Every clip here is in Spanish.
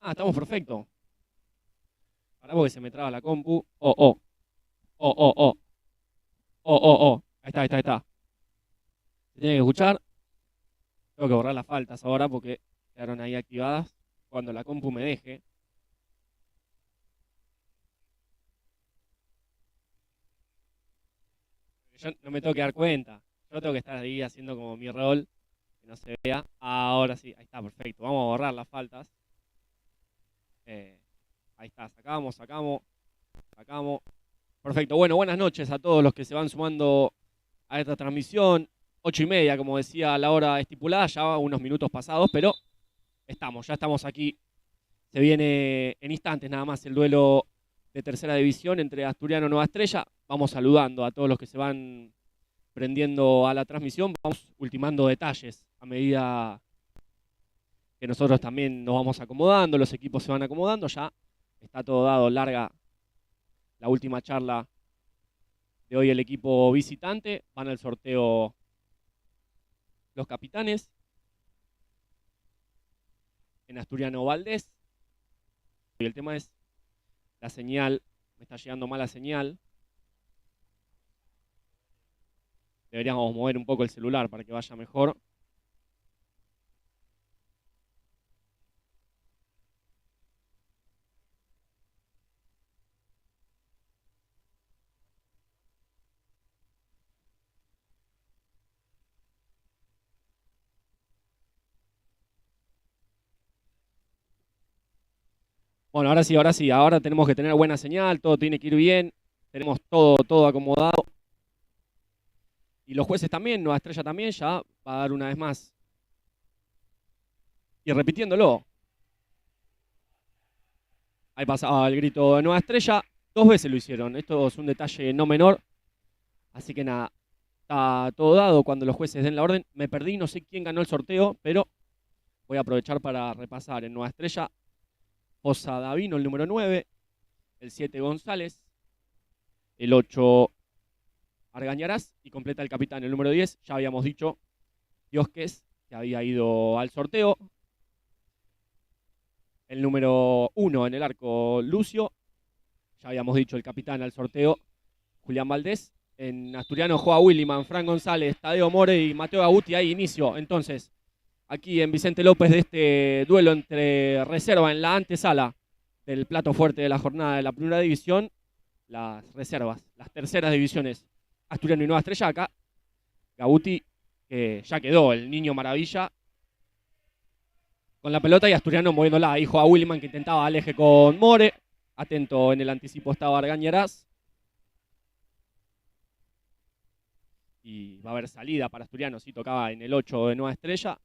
Ah, estamos perfecto. Pará porque se me traba la compu. Oh, oh, oh, oh, oh, oh, oh, oh. Ahí está, ahí está, ahí está. Se tiene que escuchar. Tengo que borrar las faltas ahora porque quedaron ahí activadas. Cuando la compu me deje. Yo no me tengo que dar cuenta. Yo tengo que estar ahí haciendo como mi rol. Que no se vea. Ahora sí, ahí está, perfecto. Vamos a borrar las faltas. Eh, Ahí está, sacamos, sacamos, sacamos. Perfecto. Bueno, buenas noches a todos los que se van sumando a esta transmisión. 8:30, como decía a la hora estipulada, ya unos minutos pasados, pero ya estamos aquí. Se viene en instantes nada más el duelo de tercera división entre Asturiano y Nueva Estrella. Vamos saludando a todos los que se van prendiendo a la transmisión. Vamos ultimando detalles a medida que nosotros también nos vamos acomodando, los equipos se van acomodando. Ya está todo dado, larga la última charla de hoy el equipo visitante. Van al sorteo los capitanes. En Asturiano Valdés. Y el tema es la señal. Me está llegando mala señal. Deberíamos mover un poco el celular para que vaya mejor. Bueno, ahora sí, ahora sí. Ahora tenemos que tener buena señal. Todo tiene que ir bien. Tenemos todo acomodado. Y los jueces también, Nueva Estrella también, ya va a dar una vez más. Y repitiéndolo. Ahí pasaba el grito de Nueva Estrella. 2 veces lo hicieron. Esto es un detalle no menor. Así que nada, está todo dado cuando los jueces den la orden. Me perdí, no sé quién ganó el sorteo, pero voy a aprovechar para repasar. En Nueva Estrella, Fosa Davino, el número 9. El 7, González. El 8, Argañarás. Y completa el capitán, el número 10. Ya habíamos dicho, Diosques, que había ido al sorteo. El número 1 en el arco, Lucio. Ya habíamos dicho el capitán al sorteo, Julián Valdés. En Asturiano juega Williman, Fran González, Tadeo More y Mateo Gabuti. Ahí inicio, entonces, aquí en Vicente López de este duelo entre reserva en la antesala del plato fuerte de la jornada de la primera división. Las reservas, las terceras divisiones, Asturiano y Nueva Estrella. Acá, Gabuti, que ya quedó el niño maravilla con la pelota, y Asturiano moviéndola. Ahí juega Williman, que intentaba al eje con More. Atento en el anticipo estaba Argañarás. Y va a haber salida para Asturiano, si tocaba en el 8 de Nueva Estrella.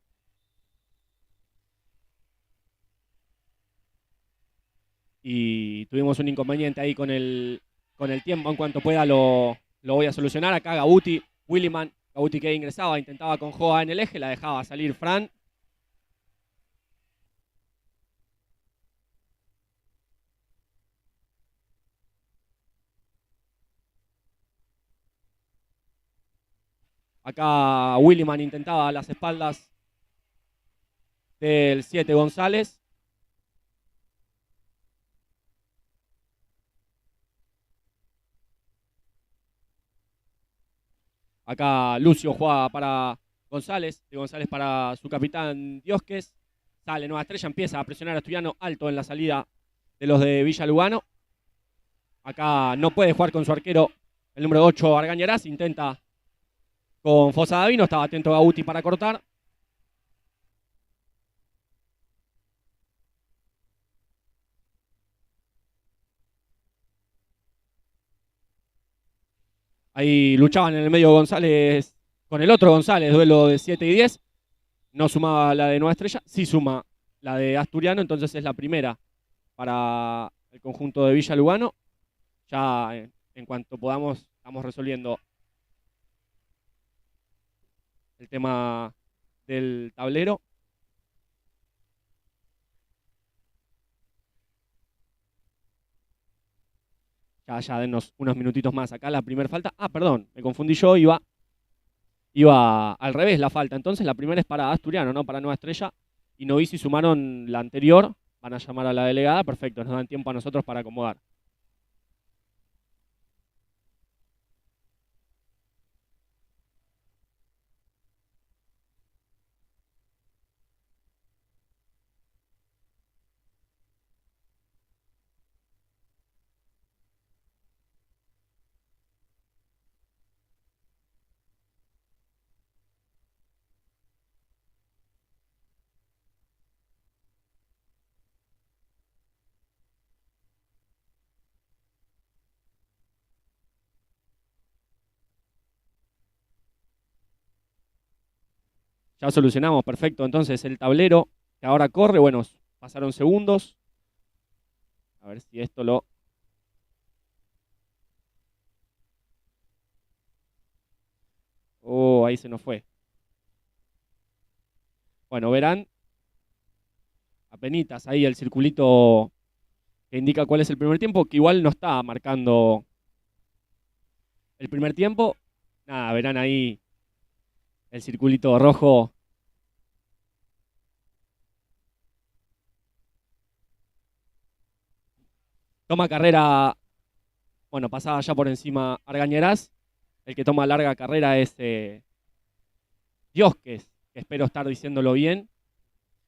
Y tuvimos un inconveniente ahí con el tiempo. En cuanto pueda lo voy a solucionar. Acá Gabuti, Williman. Gabuti que ingresaba, intentaba con Joa en el eje, la dejaba salir Fran. Acá Williman intentaba a las espaldas del 7 González. Acá Lucio juega para González, de González para su capitán Diosques. Sale Nueva Estrella, empieza a presionar a Asturiano alto en la salida de los de Villa Lugano. Acá no puede jugar con su arquero, el número 8 Argañarás. Intenta con Fosa Davino, estaba atento Gabuti para cortar. Ahí luchaban en el medio González con el otro González, duelo de 7 y 10. No sumaba la de Nueva Estrella, sí suma la de Asturiano, entonces es la primera para el conjunto de Villa Lugano. Ya en cuanto podamos, estamos resolviendo el tema del tablero. Ya denos unos minutitos más. Acá la primera falta. Ah, perdón, me confundí yo, iba al revés la falta. Entonces la primera es para Asturiano, no para Nueva Estrella. Y Novici sumaron la anterior Van a llamar a la delegada, perfecto, nos dan tiempo a nosotros para acomodar. Ya solucionamos, perfecto. Entonces el tablero que ahora corre, bueno, pasaron segundos. A ver si esto lo... Oh, ahí se nos fue. Bueno, verán, apenitas ahí el circulito que indica cuál es el primer tiempo, que igual no está marcando el primer tiempo. Nada, verán ahí el circulito rojo. Toma carrera, bueno, pasaba ya por encima Argañarás. El que toma larga carrera es Diosques, que espero estar diciéndolo bien.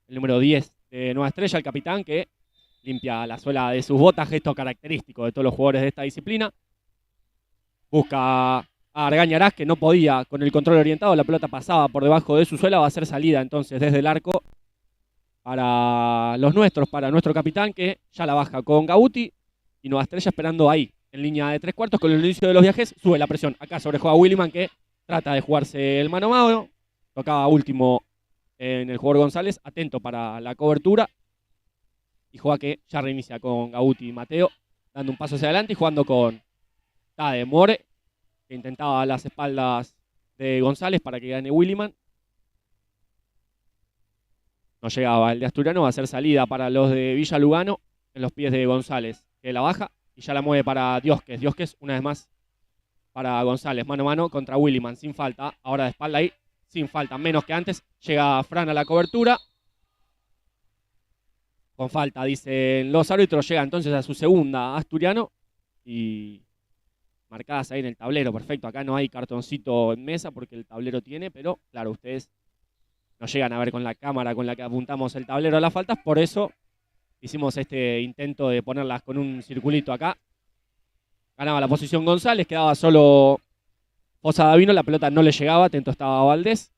El número 10 de Nueva Estrella, el capitán, que limpia la suela de sus botas, gesto característico de todos los jugadores de esta disciplina. Busca a Argañarás, que no podía con el control orientado, la pelota pasaba por debajo de su suela, va a ser salida entonces desde el arco para los nuestros, para nuestro capitán, que ya la baja con Gauti, y Nueva Estrella esperando ahí, en línea de 3/4, con el inicio de los viajes, sube la presión. Acá sobrejuega Williman, que trata de jugarse el mano a mano, tocaba último en el jugador González, atento para la cobertura, y juega que ya reinicia con Gauti y Mateo, dando un paso hacia adelante y jugando con Tade More, que intentaba las espaldas de González para que gane Williman. No llegaba el de Asturiano, va a ser salida para los de Villa Lugano en los pies de González, que la baja y ya la mueve para Diosques. Diosques una vez más para González, mano a mano contra Williman, sin falta, ahora de espalda ahí, sin falta, menos que antes. Llega Fran a la cobertura. Con falta, dicen los árbitros, llega entonces a su segunda Asturiano y marcadas ahí en el tablero, perfecto. Acá no hay cartoncito en mesa porque el tablero tiene, pero claro, ustedes no llegan a ver con la cámara con la que apuntamos el tablero a las faltas, por eso hicimos este intento de ponerlas con un circulito acá. Ganaba la posición González, quedaba solo Fosa Davino, la pelota no le llegaba, atento estaba Valdés.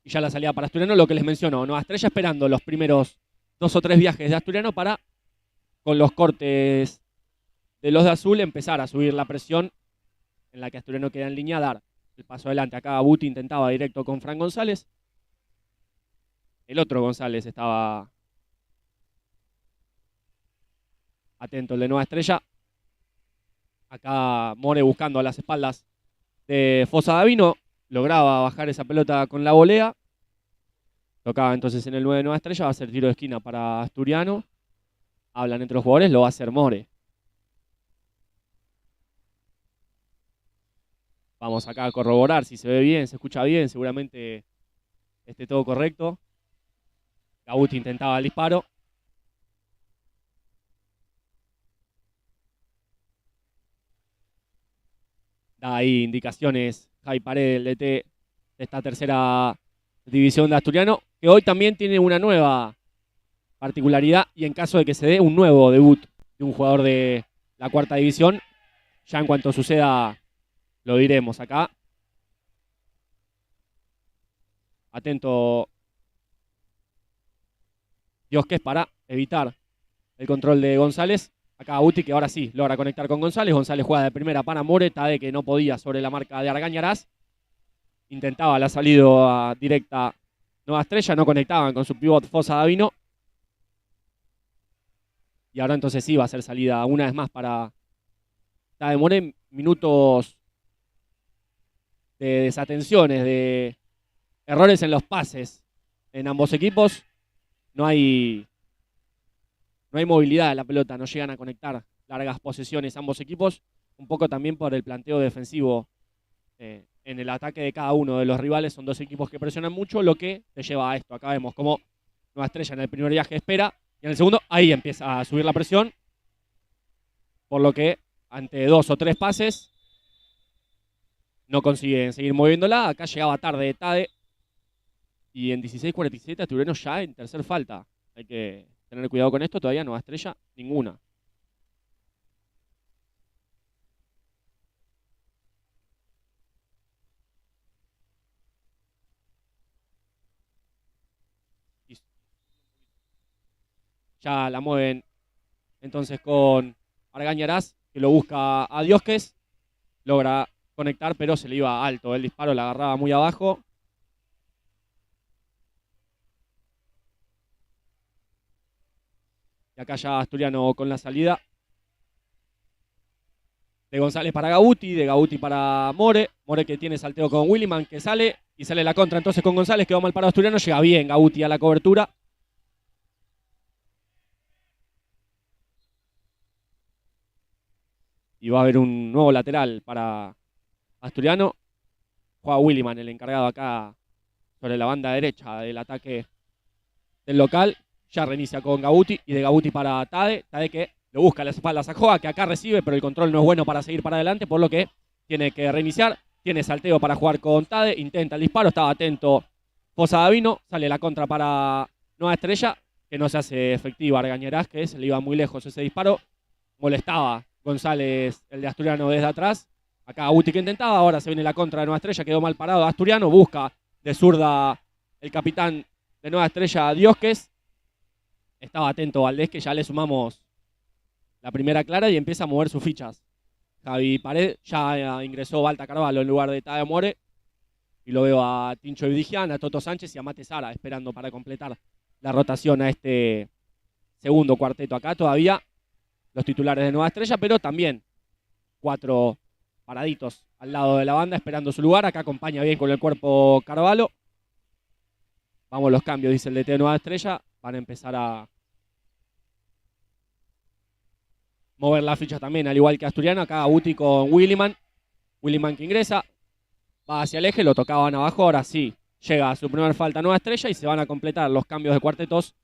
Y ya la salida para Asturiano, lo que les menciono, Nueva Estrella esperando los primeros 2 o 3 viajes de Asturiano para, con los cortes de los de azul, empezar a subir la presión en la que Asturiano queda en línea, dar el paso adelante. Acá Buti intentaba directo con Fran González. El otro González estaba atento, el de Nueva Estrella. Acá More buscando a las espaldas de Fosa Davino. Lograba bajar esa pelota con la volea. Tocaba entonces en el 9 de Nueva Estrella. Va a ser tiro de esquina para Asturiano. Hablan entre los jugadores, lo va a hacer More. Vamos acá a corroborar si se ve bien, se escucha bien. Seguramente esté todo correcto. Gauti intentaba el disparo. Da ahí indicaciones Jai Paredes, el DT de esta tercera división de Asturiano, que hoy también tiene una nueva particularidad y en caso de que se dé un nuevo debut de un jugador de la cuarta división, ya en cuanto suceda lo diremos acá. Atento Diosques para evitar el control de González. Acá Buti, que ahora sí logra conectar con González. González juega de primera para More. Tade, que no podía sobre la marca de Argañarás. Intentaba la salida directa Nueva Estrella. No conectaban con su pivot Fosa Davino. Y ahora entonces sí va a ser salida una vez más para Tade More. Minutos de desatenciones, de errores en los pases en ambos equipos. No hay movilidad de la pelota, no llegan a conectar largas posesiones ambos equipos, un poco también por el planteo defensivo en el ataque de cada uno de los rivales. Son dos equipos que presionan mucho, lo que te lleva a esto. Acá vemos como Nueva Estrella en el primer viaje espera, Y en el segundo, ahí empieza a subir la presión, por lo que ante 2 o 3 pases no consiguen seguir moviéndola. Acá llegaba tarde Tade. Y en 16:47 Asturiano ya en tercer falta. Hay que tener cuidado con esto. Todavía no estrella ninguna. Ya la mueven entonces con Argañarás, que lo busca a Diosques. Logra conectar, pero se le iba alto. El disparo la agarraba muy abajo. Y acá ya Asturiano con la salida de González para Gabuti, de Gabuti para More. More que tiene salteo con Williman, que sale y sale la contra entonces con González. Quedó mal parado Asturiano. Llega bien Gabuti a la cobertura. Y va a haber un nuevo lateral para Asturiano. Juega Williman, el encargado acá sobre la banda derecha del ataque del local. Ya reinicia con Gabuti y de Gabuti para Tade. Tade que lo busca a las espaldas a Joa, que acá recibe, pero el control no es bueno para seguir para adelante, por lo que tiene que reiniciar. Tiene salteo para jugar con Tade. Intenta el disparo, estaba atento Fosa Davino. Sale la contra para Nueva Estrella, que no se hace efectiva. Argañarás, que se le iba muy lejos ese disparo. Molestaba González, el de Asturiano, desde atrás. Acá Gabuti que intentaba, ahora se viene la contra de Nueva Estrella, quedó mal parado Asturiano, busca de zurda el capitán de Nueva Estrella, Diosques. Estaba atento Valdés, que ya le sumamos la primera clara y empieza a mover sus fichas. Javi Pared, ya ingresó Balta Carvalho en lugar de Tade More. Y lo veo a Tincho Ibdigian, a Toto Sánchez y a Mate Sara esperando para completar la rotación a este segundo cuarteto. Acá todavía los titulares de Nueva Estrella, pero también 4 paraditos al lado de la banda esperando su lugar. Acá acompaña bien con el cuerpo Carvalho. Vamos los cambios, dice el DT de Nueva Estrella. Van a empezar a mover la ficha también, al igual que Asturiano. Acá Gabuti con Williman. Williman que ingresa. Va hacia el eje, lo tocaban abajo. Ahora sí, llega a su primera falta Nueva Estrella y se van a completar los cambios de cuartetos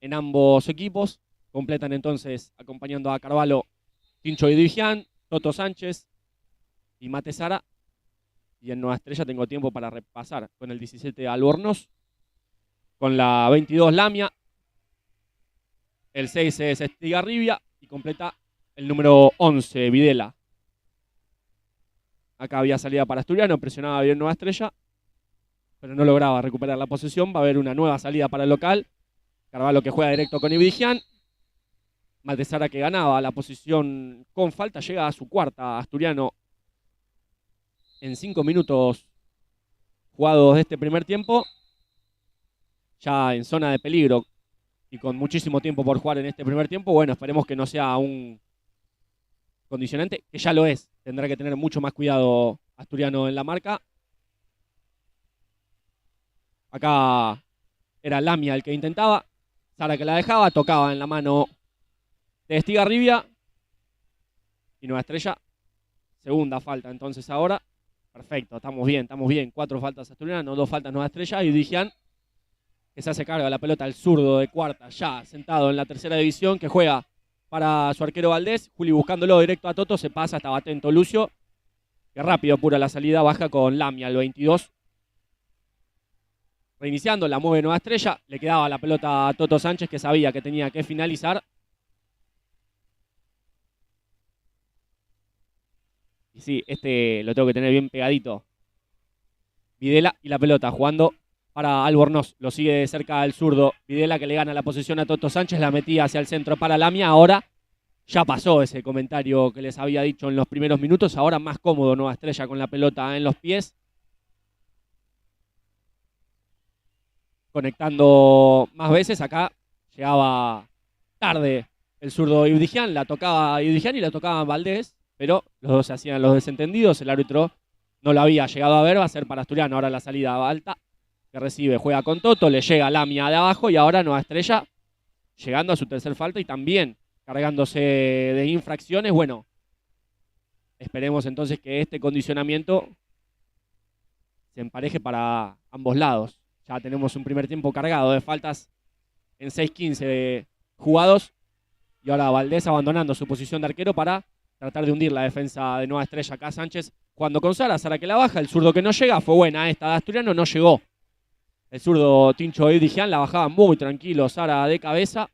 en ambos equipos. Completan entonces, acompañando a Carvalho, Tincho Ibdigian, Toto Sánchez y Mate Sara. Y en Nueva Estrella tengo tiempo para repasar con el 17 Albornoz, con la 22 Lamia, el 6 es Estigarribia y completa el número 11 Videla. Acá había salida para Asturiano, presionaba bien Nueva Estrella, pero no lograba recuperar la posesión. Va a haber una nueva salida para el local. Carvalho que juega directo con Ibdigian. Mate Sara que ganaba la posición con falta, llega a su cuarta Asturiano en 5 minutos jugados de este primer tiempo. Ya en zona de peligro y con muchísimo tiempo por jugar en este primer tiempo. Bueno, esperemos que no sea un condicionante, que ya lo es. Tendrá que tener mucho más cuidado Asturiano en la marca. Acá era Lamia el que intentaba. Sara que la dejaba, tocaba en la mano de Estigarribia. Y Nueva Estrella, segunda falta entonces ahora. Perfecto, estamos bien, 4 faltas Asturiano, 2 faltas Nueva Estrella. Y Ibdigian, que se hace cargo de la pelota al zurdo de cuarta, ya sentado en la tercera división, que juega para su arquero Valdés. Juli buscándolo directo a Toto, se pasa, estaba atento Lucio, que rápido apura la salida, baja con Lamia, el 22. Reiniciando, la mueve Nueva Estrella, le quedaba la pelota a Toto Sánchez, que sabía que tenía que finalizar. Y sí, este lo tengo que tener bien pegadito. Videla y la pelota jugando para Albornoz. Lo sigue de cerca el zurdo Videla, que le gana la posición a Toto Sánchez. La metía hacia el centro para Lamia. Ahora ya pasó ese comentario que les había dicho en los primeros minutos. Ahora más cómodo Nueva Estrella con la pelota en los pies. Conectando más veces. Acá llegaba tarde el zurdo Ibdigian. La tocaba Ibdigian y la tocaba Valdés. Pero los dos se hacían los desentendidos. El árbitro no lo había llegado a ver. Va a ser para Asturiano. Ahora la salida alta que recibe, juega con Toto, le llega Lamia de abajo y ahora Nueva Estrella llegando a su tercer falta y también cargándose de infracciones. Bueno, esperemos entonces que este condicionamiento se empareje para ambos lados. Ya tenemos un primer tiempo cargado de faltas en 6:15 jugados. Y ahora Valdés abandonando su posición de arquero para tratar de hundir la defensa de Nueva Estrella. Acá Sánchez jugando con Sara, Sara que la baja, el zurdo que no llega, fue buena esta de Asturiano, no llegó. El zurdo Tincho Idigian la bajaba muy tranquilo, Sara de cabeza.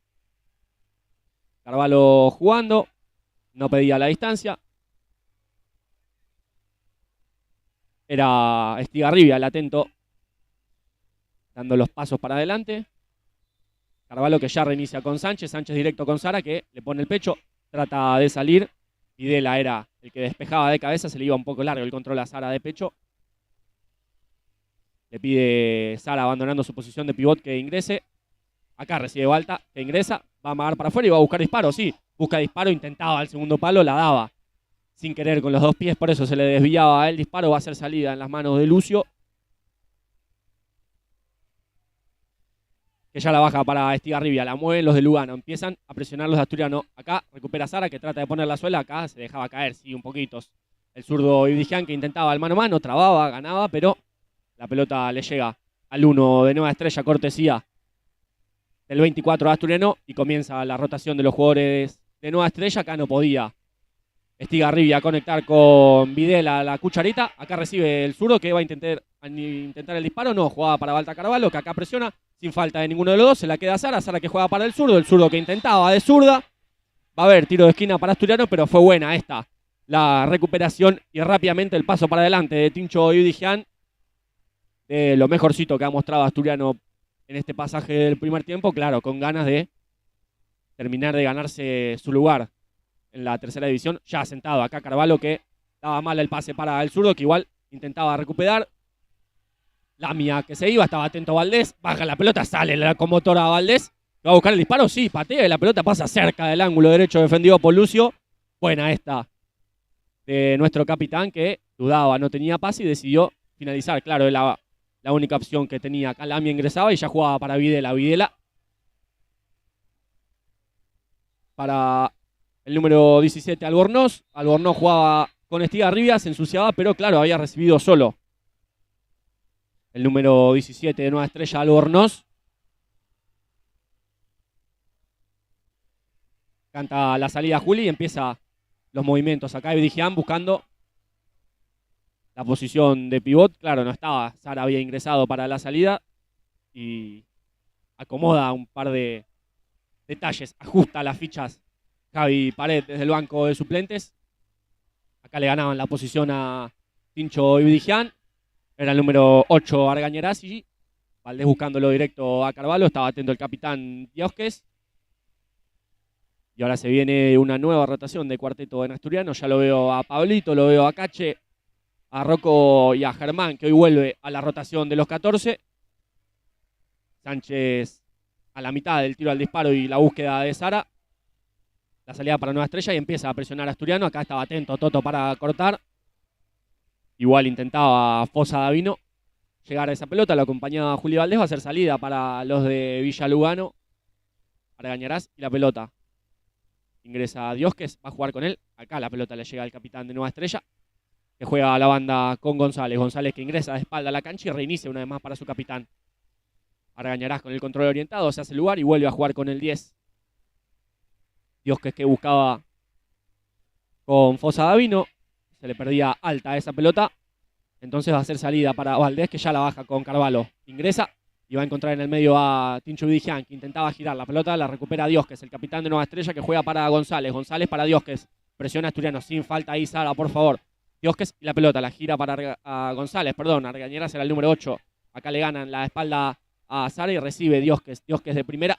Carvalho jugando, no pedía la distancia. Era Estigarribia el atento, dando los pasos para adelante. Carvalho que ya reinicia con Sánchez, Sánchez directo con Sara que le pone el pecho, trata de salir. Videla era el que despejaba de cabeza, se le iba un poco largo el control a Sara de pecho. Le pide Sara abandonando su posición de pivot que ingrese. Acá recibe Balta, que ingresa, va a amagar para afuera y va a buscar disparo, sí. Busca disparo, intentaba el segundo palo, la daba sin querer con los dos pies, por eso se le desviaba el disparo, va a ser salida en las manos de Lucio. Que ya la baja para Estigarribia, la mueven los de Lugano, empiezan a presionar los de Asturiano. Acá recupera Sara que trata de poner la suela, acá se dejaba caer, sí, un poquito. El zurdo Idigian que intentaba el mano a mano, trababa, ganaba, pero la pelota le llega al 1 de Nueva Estrella, cortesía del 24 de Asturiano, y comienza la rotación de los jugadores de Nueva Estrella. Acá no podía Estigarribia conectar con Videla la cucharita. Acá recibe el zurdo que va a intentar el disparo, no, jugaba para Balta Carvalho, que acá presiona. Sin falta de ninguno de los dos, se la queda Sara, Sara que juega para el zurdo que intentaba de zurda. Va a haber tiro de esquina para Asturiano, pero fue buena esta, la recuperación y rápidamente el paso para adelante de Tincho Idigian. De lo mejorcito que ha mostrado Asturiano en este pasaje del primer tiempo, claro, con ganas de terminar de ganarse su lugar en la tercera división. Ya sentado acá Carvalho que daba mal el pase para el zurdo, que igual intentaba recuperar. Lamia que se iba, estaba atento Valdés, baja la pelota, sale la locomotora a Valdés, va a buscar el disparo, sí, patea y la pelota pasa cerca del ángulo derecho defendido por Lucio. Buena esta de nuestro capitán que dudaba, no tenía pase y decidió finalizar. Claro, la única opción que tenía. Acá Lamia ingresaba y ya jugaba para Videla. Videla para el número 17 Albornoz. Albornoz jugaba con Estigarribia, se ensuciaba, pero claro, había recibido solo el número 17 de Nueva Estrella, Albornoz. Canta la salida Juli y empieza los movimientos. Acá Idigian buscando la posición de pivot. Claro, no estaba. Sara había ingresado para la salida y acomoda un par de detalles. Ajusta las fichas Javi Pared desde el banco de suplentes. Acá le ganaban la posición a Tincho Idigian. Era el número 8 Argañarás y Valdés buscándolo directo a Carvalho. Estaba atento el capitán Diosques. Y ahora se viene una nueva rotación de cuarteto en Asturiano. Ya lo veo a Pablito, lo veo a Cache, a Rocco y a Germán, que hoy vuelve a la rotación de los 14. Sánchez a la mitad del tiro al disparo y la búsqueda de Sara. La salida para Nueva Estrella y empieza a presionar a Asturiano. Acá estaba atento Toto para cortar. Igual intentaba Fosa Davino llegar a esa pelota, lo acompañaba Juli Valdés, va a hacer salida para los de Villa Lugano. Argañarás y la pelota. Ingresa Diosques, va a jugar con él. Acá la pelota le llega al capitán de Nueva Estrella, que juega a la banda con González. González que ingresa de espalda a la cancha y reinicia una vez más para su capitán. Argañarás con el control orientado, se hace lugar y vuelve a jugar con el 10. Diosques que buscaba con Fosa Davino. Se le perdía alta esa pelota. Entonces va a ser salida para Valdés, que ya la baja con Carvalho. Ingresa y va a encontrar en el medio a Tincho Idigian, que intentaba girar la pelota. La recupera Diosques, el capitán de Nueva Estrella, que juega para González. González para Diosques. Presiona a Asturiano. Sin falta ahí, Sara, por favor. Diosques y la pelota. La gira para González, perdón. Argañarás era el número 8. Acá le ganan la espalda a Sara y recibe Diosques. Diosques de primera.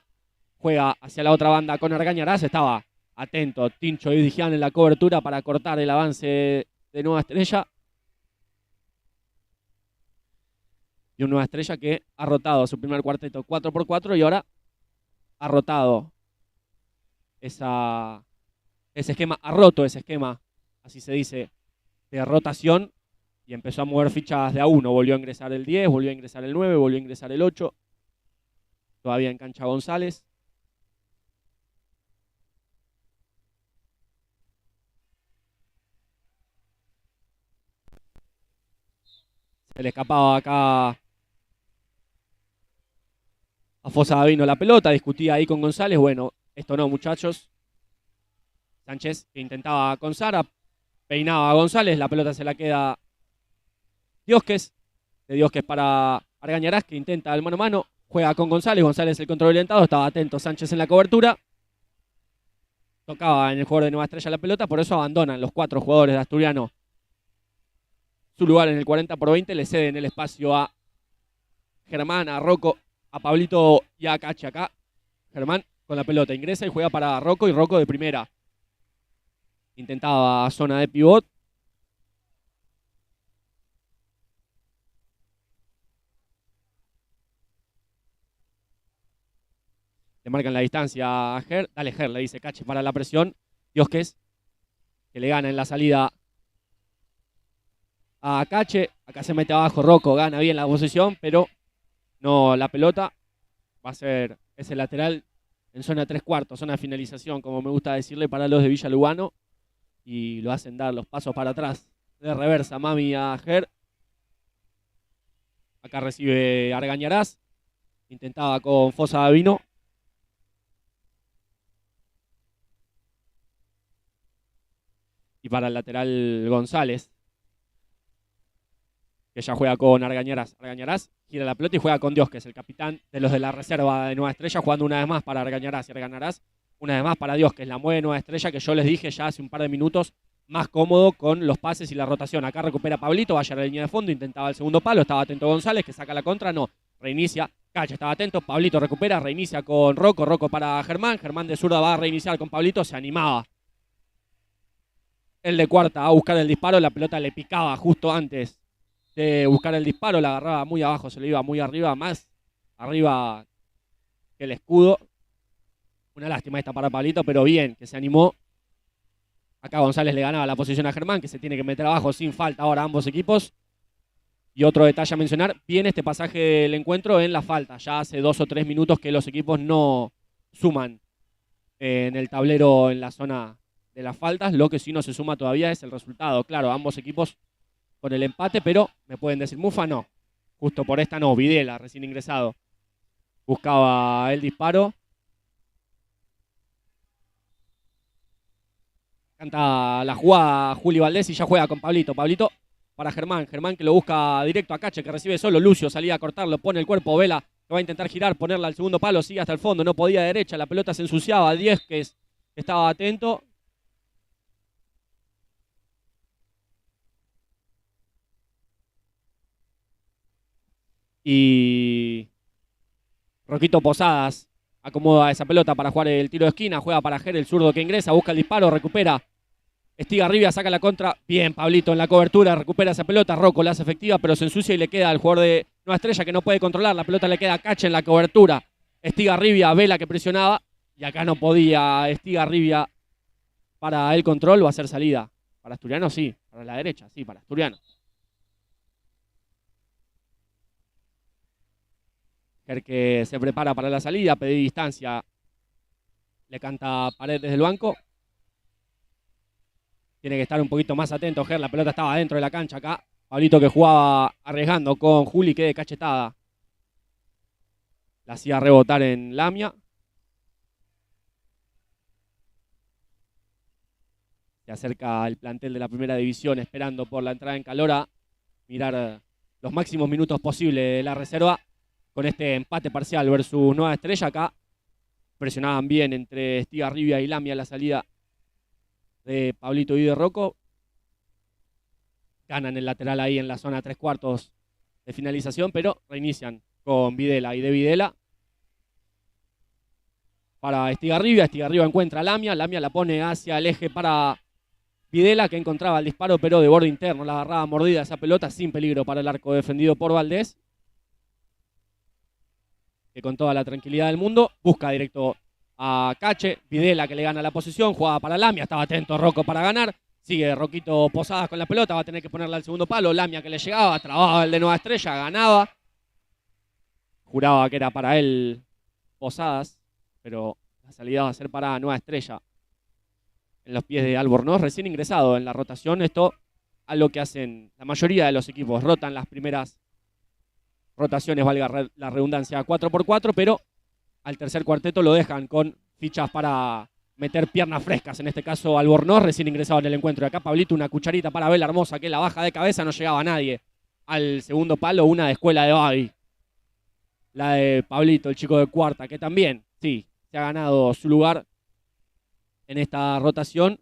Juega hacia la otra banda con Argañarás. Estaba atento Tincho Idigian en la cobertura para cortar el avance de Nueva Estrella. Y una Nueva Estrella que ha rotado su primer cuarteto 4x4 y ahora ha rotado ese esquema, ha roto ese esquema, así se dice, de rotación y empezó a mover fichas de a uno. Volvió a ingresar el 10, volvió a ingresar el 9, volvió a ingresar el 8. Todavía en cancha González. Se le escapaba acá a Fosa Davino la pelota, discutía ahí con González. Bueno, Esto no, muchachos. Sánchez que intentaba con Sara, peinaba a González, la pelota se la queda Diosques. De Diosques para Argañarás, que intenta el mano a mano. Juega con González, González el control orientado, estaba atento Sánchez en la cobertura. Tocaba en el jugador de Nueva Estrella la pelota, por eso abandonan los 4 jugadores de Asturiano su lugar en el 40/20, le ceden el espacio a Germán, a Rocco, a Pablito y a Cache. Acá Germán con la pelota ingresa y juega para Rocco, y Rocco de primera. Intentaba zona de pivot. Le marcan la distancia a Ger. Dale, Ger, le dice Cache para la presión. Diosques, que le gana en la salida a Cache. Acá se mete abajo Rocco, gana bien la posición, pero no la pelota. Va a ser ese lateral en zona 3/4, zona de finalización, como me gusta decirle, para los de Villa Lugano. Y lo hacen dar los pasos para atrás de reversa Mami a Ger. Acá recibe Argañarás. Intentaba con Fosa Davino. Y para el lateral González, que ya juega con Argañarás. Argañarás gira la pelota y juega con Dios, que es el capitán de los de la reserva de Nueva Estrella, jugando una vez más para Argañarás. Y Argañarás una vez más para Dios, que es la mueve Nueva Estrella, que yo les dije ya hace un par de minutos, más cómodo con los pases y la rotación. Acá recupera Pablito, vaya a la línea de fondo, intentaba el segundo palo, estaba atento González, que saca la contra, no, reinicia. Cache estaba atento, Pablito recupera, reinicia con Rocco, Rocco para Germán, Germán de zurda va a reiniciar con Pablito, se animaba el de cuarta a buscar el disparo, la pelota le picaba justo antes de buscar el disparo, la agarraba muy abajo, se le iba muy arriba, más arriba que el escudo. Una lástima esta para Pablito, pero bien, que se animó. Acá González le ganaba la posición a Germán, que se tiene que meter abajo sin falta ahora ambos equipos. Y otro detalle a mencionar, bien este pasaje del encuentro en la falta. Ya hace 2 o 3 minutos que los equipos no suman en el tablero en la zona de las faltas. Lo que sí no se suma todavía es el resultado. Claro, ambos equipos con el empate, pero me pueden decir, Mufa no. Justo por esta no, Videla, recién ingresado. Buscaba el disparo. Canta la jugada Juli Valdés y ya juega con Pablito. Pablito para Germán. Germán que lo busca directo a Cache, que recibe solo. Lucio salía a cortarlo, pone el cuerpo. Vela que va a intentar girar, ponerla al segundo palo. Sigue hasta el fondo, no podía derecha. La pelota se ensuciaba. 10 que estaba atento. Y Roquito Posadas acomoda esa pelota para jugar el tiro de esquina. Juega para Ger, el zurdo que ingresa, busca el disparo, recupera. Estigarribia, saca la contra. Bien, Pablito en la cobertura, recupera esa pelota. Rocco la hace efectiva, pero se ensucia y le queda al jugador de Nueva Estrella, que no puede controlar. La pelota le queda a Cache en la cobertura. Estigarribia, Vela que presionaba. Y acá no podía Estigarribia para el control. Va a ser salida. Para Asturiano, sí. Para la derecha, sí, para Asturiano. Ger que se prepara para la salida, pedir distancia. Le canta Pared desde el banco. Tiene que estar un poquito más atento Ger, la pelota estaba dentro de la cancha acá. Pablito que jugaba arriesgando con Juli, que de cachetada la hacía rebotar en Lamia. Se acerca el plantel de la primera división esperando por la entrada en calor a mirar los máximos minutos posibles de la reserva con este empate parcial versus Nueva Estrella. Acá presionaban bien entre Estigarribia y Lamia la salida de Pablito y de Rocco. Ganan el lateral ahí en la zona 3/4 de finalización, pero reinician con Videla y de Videla para Estigarribia. Estigarribia encuentra a Lamia, Lamia la pone hacia el eje para Videla, que encontraba el disparo, pero de borde interno, la agarraba mordida esa pelota sin peligro para el arco defendido por Valdés, que con toda la tranquilidad del mundo busca directo a Cache. Videla que le gana la posición, jugaba para Lamia, estaba atento Rocco para ganar. Sigue Roquito Posadas con la pelota, va a tener que ponerla al segundo palo. Lamia que le llegaba, trababa el de Nueva Estrella, ganaba. Juraba que era para él Posadas, pero la salida va a ser para Nueva Estrella. En los pies de Albornoz, recién ingresado en la rotación. Esto a lo que hacen la mayoría de los equipos. Rotan las primeras rotaciones, valga la redundancia, 4x4, pero al tercer cuarteto lo dejan con fichas para meter piernas frescas, en este caso Albornoz, recién ingresado en el encuentro. Y acá Pablito, una cucharita para Vela Hermosa, que la baja de cabeza, no llegaba nadie al segundo palo, una de escuela de Babi. La de Pablito, el chico de cuarta, que también, sí, se ha ganado su lugar en esta rotación.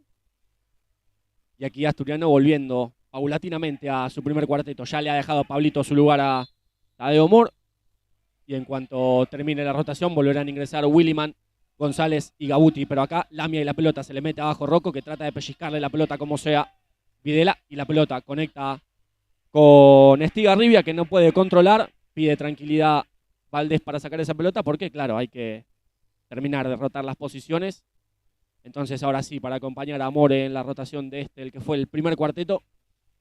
Y aquí Asturiano volviendo paulatinamente a su primer cuarteto. Ya le ha dejado Pablito su lugar a Tadeo Moore. Y en cuanto termine la rotación volverán a ingresar Williman, González y Gabuti. Pero acá Lamia y la pelota se le mete abajo Rocco, que trata de pellizcarle la pelota como sea Videla. Y la pelota conecta con Estigarribia, que no puede controlar. Pide tranquilidad Valdés para sacar esa pelota, porque claro, hay que terminar de rotar las posiciones. Entonces ahora sí, para acompañar a More en la rotación de el que fue el primer cuarteto,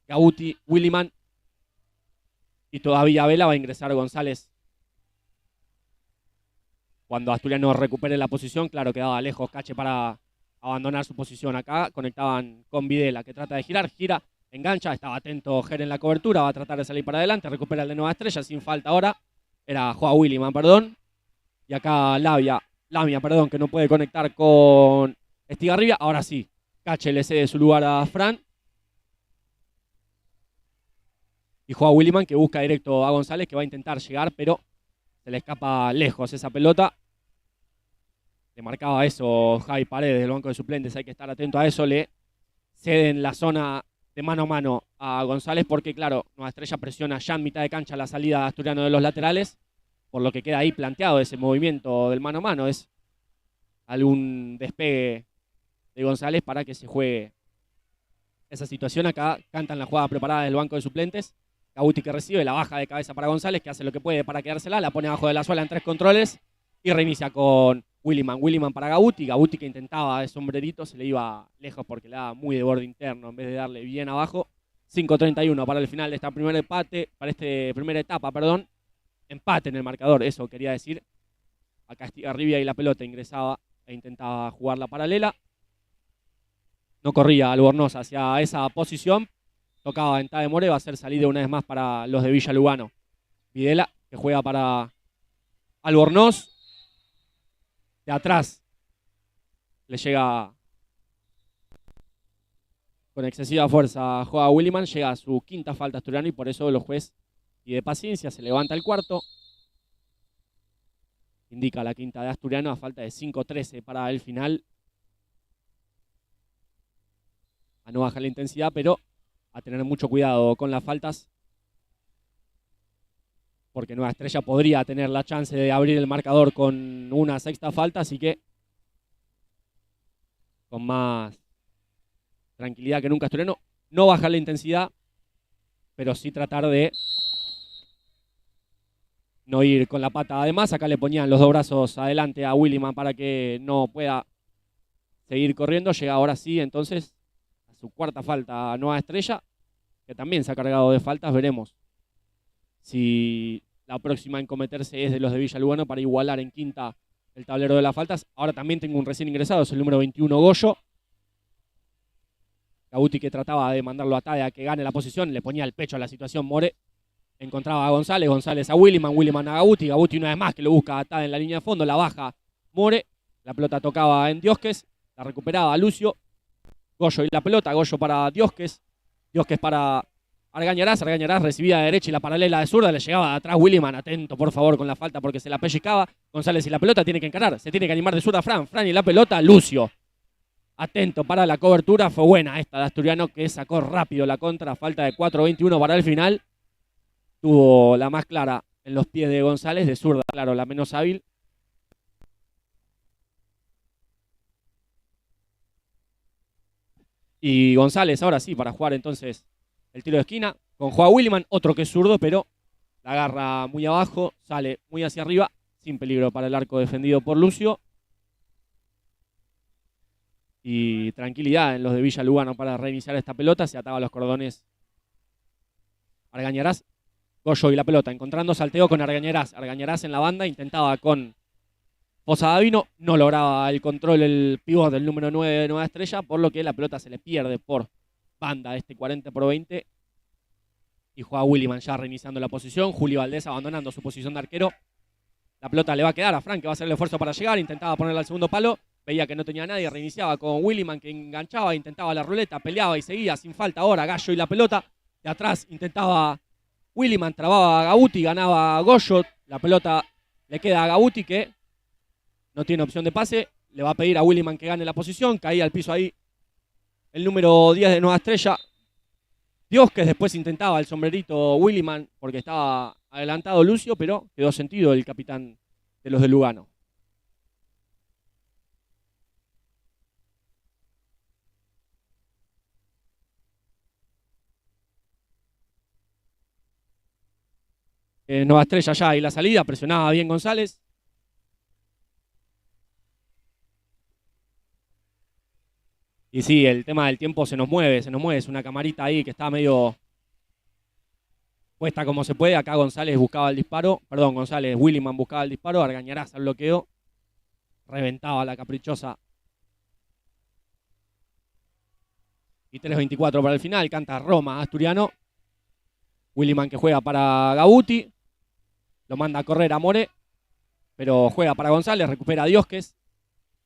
Gabuti, Williman y todavía Vela, va a ingresar González. Cuando Asturiano recupere la posición, claro, quedaba lejos Cache para abandonar su posición. Acá conectaban con Videla, que trata de girar, gira, engancha, estaba atento Ger en la cobertura, va a tratar de salir para adelante, recupera el de Nueva Estrella, sin falta ahora. Era Joao Williman, perdón. Y acá Lamia, que no puede conectar con Estigarribia. Ahora sí, Cache le cede su lugar a Fran. Y Joao Williman, que busca directo a González, que va a intentar llegar, pero se le escapa lejos esa pelota. Le marcaba eso Javi Paredes del banco de suplentes. Hay que estar atento a eso. Le ceden la zona de mano a mano a González porque, claro, Nueva Estrella presiona ya en mitad de cancha la salida de Asturiano de los laterales. Por lo que queda ahí planteado ese movimiento del mano a mano. Es algún despegue de González para que se juegue esa situación. Acá cantan la jugada preparada del banco de suplentes. Gabuti que recibe, la baja de cabeza para González, que hace lo que puede para quedársela, la pone abajo de la suela en 3 controles y reinicia con Williman. Williman para Gabuti, Gabuti que intentaba de sombrerito, se le iba lejos porque le daba muy de borde interno en vez de darle bien abajo. 5:31 para el final de esta primera etapa, empate en el marcador, eso quería decir. Acá Estigarribia y la pelota ingresaba e intentaba jugar la paralela. No corría Albornoz hacia esa posición. Tocaba en Tade More, va a ser salida una vez más para los de Villa Lugano. Videla, que juega para Albornoz. De atrás le llega con excesiva fuerza, juega Williman, llega a su quinta falta Asturiano y por eso los juez pide paciencia, se levanta el cuarto. Indica la quinta de Asturiano a falta de 5:13 para el final. A no bajar la intensidad, pero a tener mucho cuidado con las faltas, porque Nueva Estrella podría tener la chance de abrir el marcador con una sexta falta, así que con más tranquilidad que nunca Asturiano, no bajar la intensidad, pero sí tratar de no ir con la pata. Además, acá le ponían los dos brazos adelante a Williman para que no pueda seguir corriendo. Llega ahora sí, entonces, a su cuarta falta a Nueva Estrella, que también se ha cargado de faltas. Veremos si la próxima en cometerse es de los de Villa Lugano para igualar en quinta el tablero de las faltas. Ahora también tengo un recién ingresado, es el número 21, Goyo. Gabuti que trataba de mandarlo a Tade a que gane la posición, le ponía el pecho a la situación More. Encontraba a González, González a Williman, Williman a Gabuti, Gabuti una vez más que lo busca a Tade en la línea de fondo, la baja More, la pelota tocaba en Diosques, la recuperaba Lucio, Goyo y la pelota, Goyo para Diosques, Diosques para Argañarás, Argañarás recibía de derecha y la paralela de zurda, le llegaba de atrás Williman, atento por favor con la falta porque se la pellizcaba, González y la pelota, tiene que encarar, se tiene que animar de zurda Fran y la pelota, Lucio. Atento para la cobertura, fue buena esta de Asturiano que sacó rápido la contra, falta de 4:21 para el final. Tuvo la más clara en los pies de González, de zurda, claro, la menos hábil. Y González ahora sí, para jugar entonces el tiro de esquina, con Joao Williman, otro que es zurdo, pero la agarra muy abajo, sale muy hacia arriba, sin peligro para el arco defendido por Lucio. Y tranquilidad en los de Villa Lugano para reiniciar esta pelota, se ataba los cordones Argañarás. Goyo y la pelota, encontrando salteo con Argañarás. Argañarás en la banda, intentaba con Posadavino, no lograba el control el pívot del número 9 de Nueva Estrella, por lo que la pelota se le pierde por banda este 40/20. Y juega Williman ya reiniciando la posición, Julio Valdés abandonando su posición de arquero. La pelota le va a quedar a Fran, que va a hacer el esfuerzo para llegar, intentaba ponerla al segundo palo. veía que no tenía nadie, reiniciaba con Williman, que enganchaba, intentaba la ruleta, peleaba y seguía sin falta. Ahora Gallo y la pelota. De atrás intentaba Williman, trababa a Gabuti, ganaba a Goyo. La pelota le queda a Gabuti, que no tiene opción de pase. Le va a pedir a Williman que gane la posición. Caía al piso ahí el número 10 de Nueva Estrella. Diosques después intentaba el sombrerito Williman porque estaba adelantado Lucio, pero quedó sentido el capitán de los de Lugano. Nueva Estrella ya y la salida, presionaba bien González. Y sí, el tema del tiempo se nos mueve. Es una camarita ahí que está medio puesta como se puede. Acá González buscaba el disparo. Perdón, González, Williman buscaba el disparo. Argañarás al bloqueo. Reventaba la caprichosa. Y 3.24 para el final. Canta Roma Asturiano. Williman que juega para Gabuti. Lo manda a correr a More. Pero juega para González. Recupera a Diosques.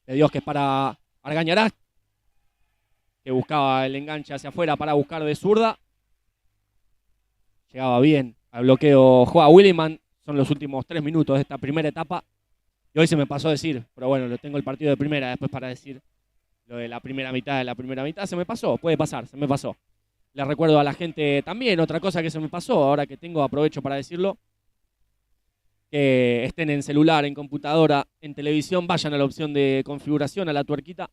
De Diosques para Argañarás, que buscaba el enganche hacia afuera para buscar de zurda. Llegaba bien al bloqueo. Juega Williman. Son los últimos 3 minutos de esta primera etapa. Y hoy se me pasó a decir, pero bueno, lo tengo el partido de primera después para decir lo de la primera mitad. De la primera mitad se me pasó, puede pasar, se me pasó. Le recuerdo a la gente también otra cosa que se me pasó, ahora que tengo, aprovecho para decirlo. Que estén en celular, en computadora, en televisión, vayan a la opción de configuración, a la tuerquita.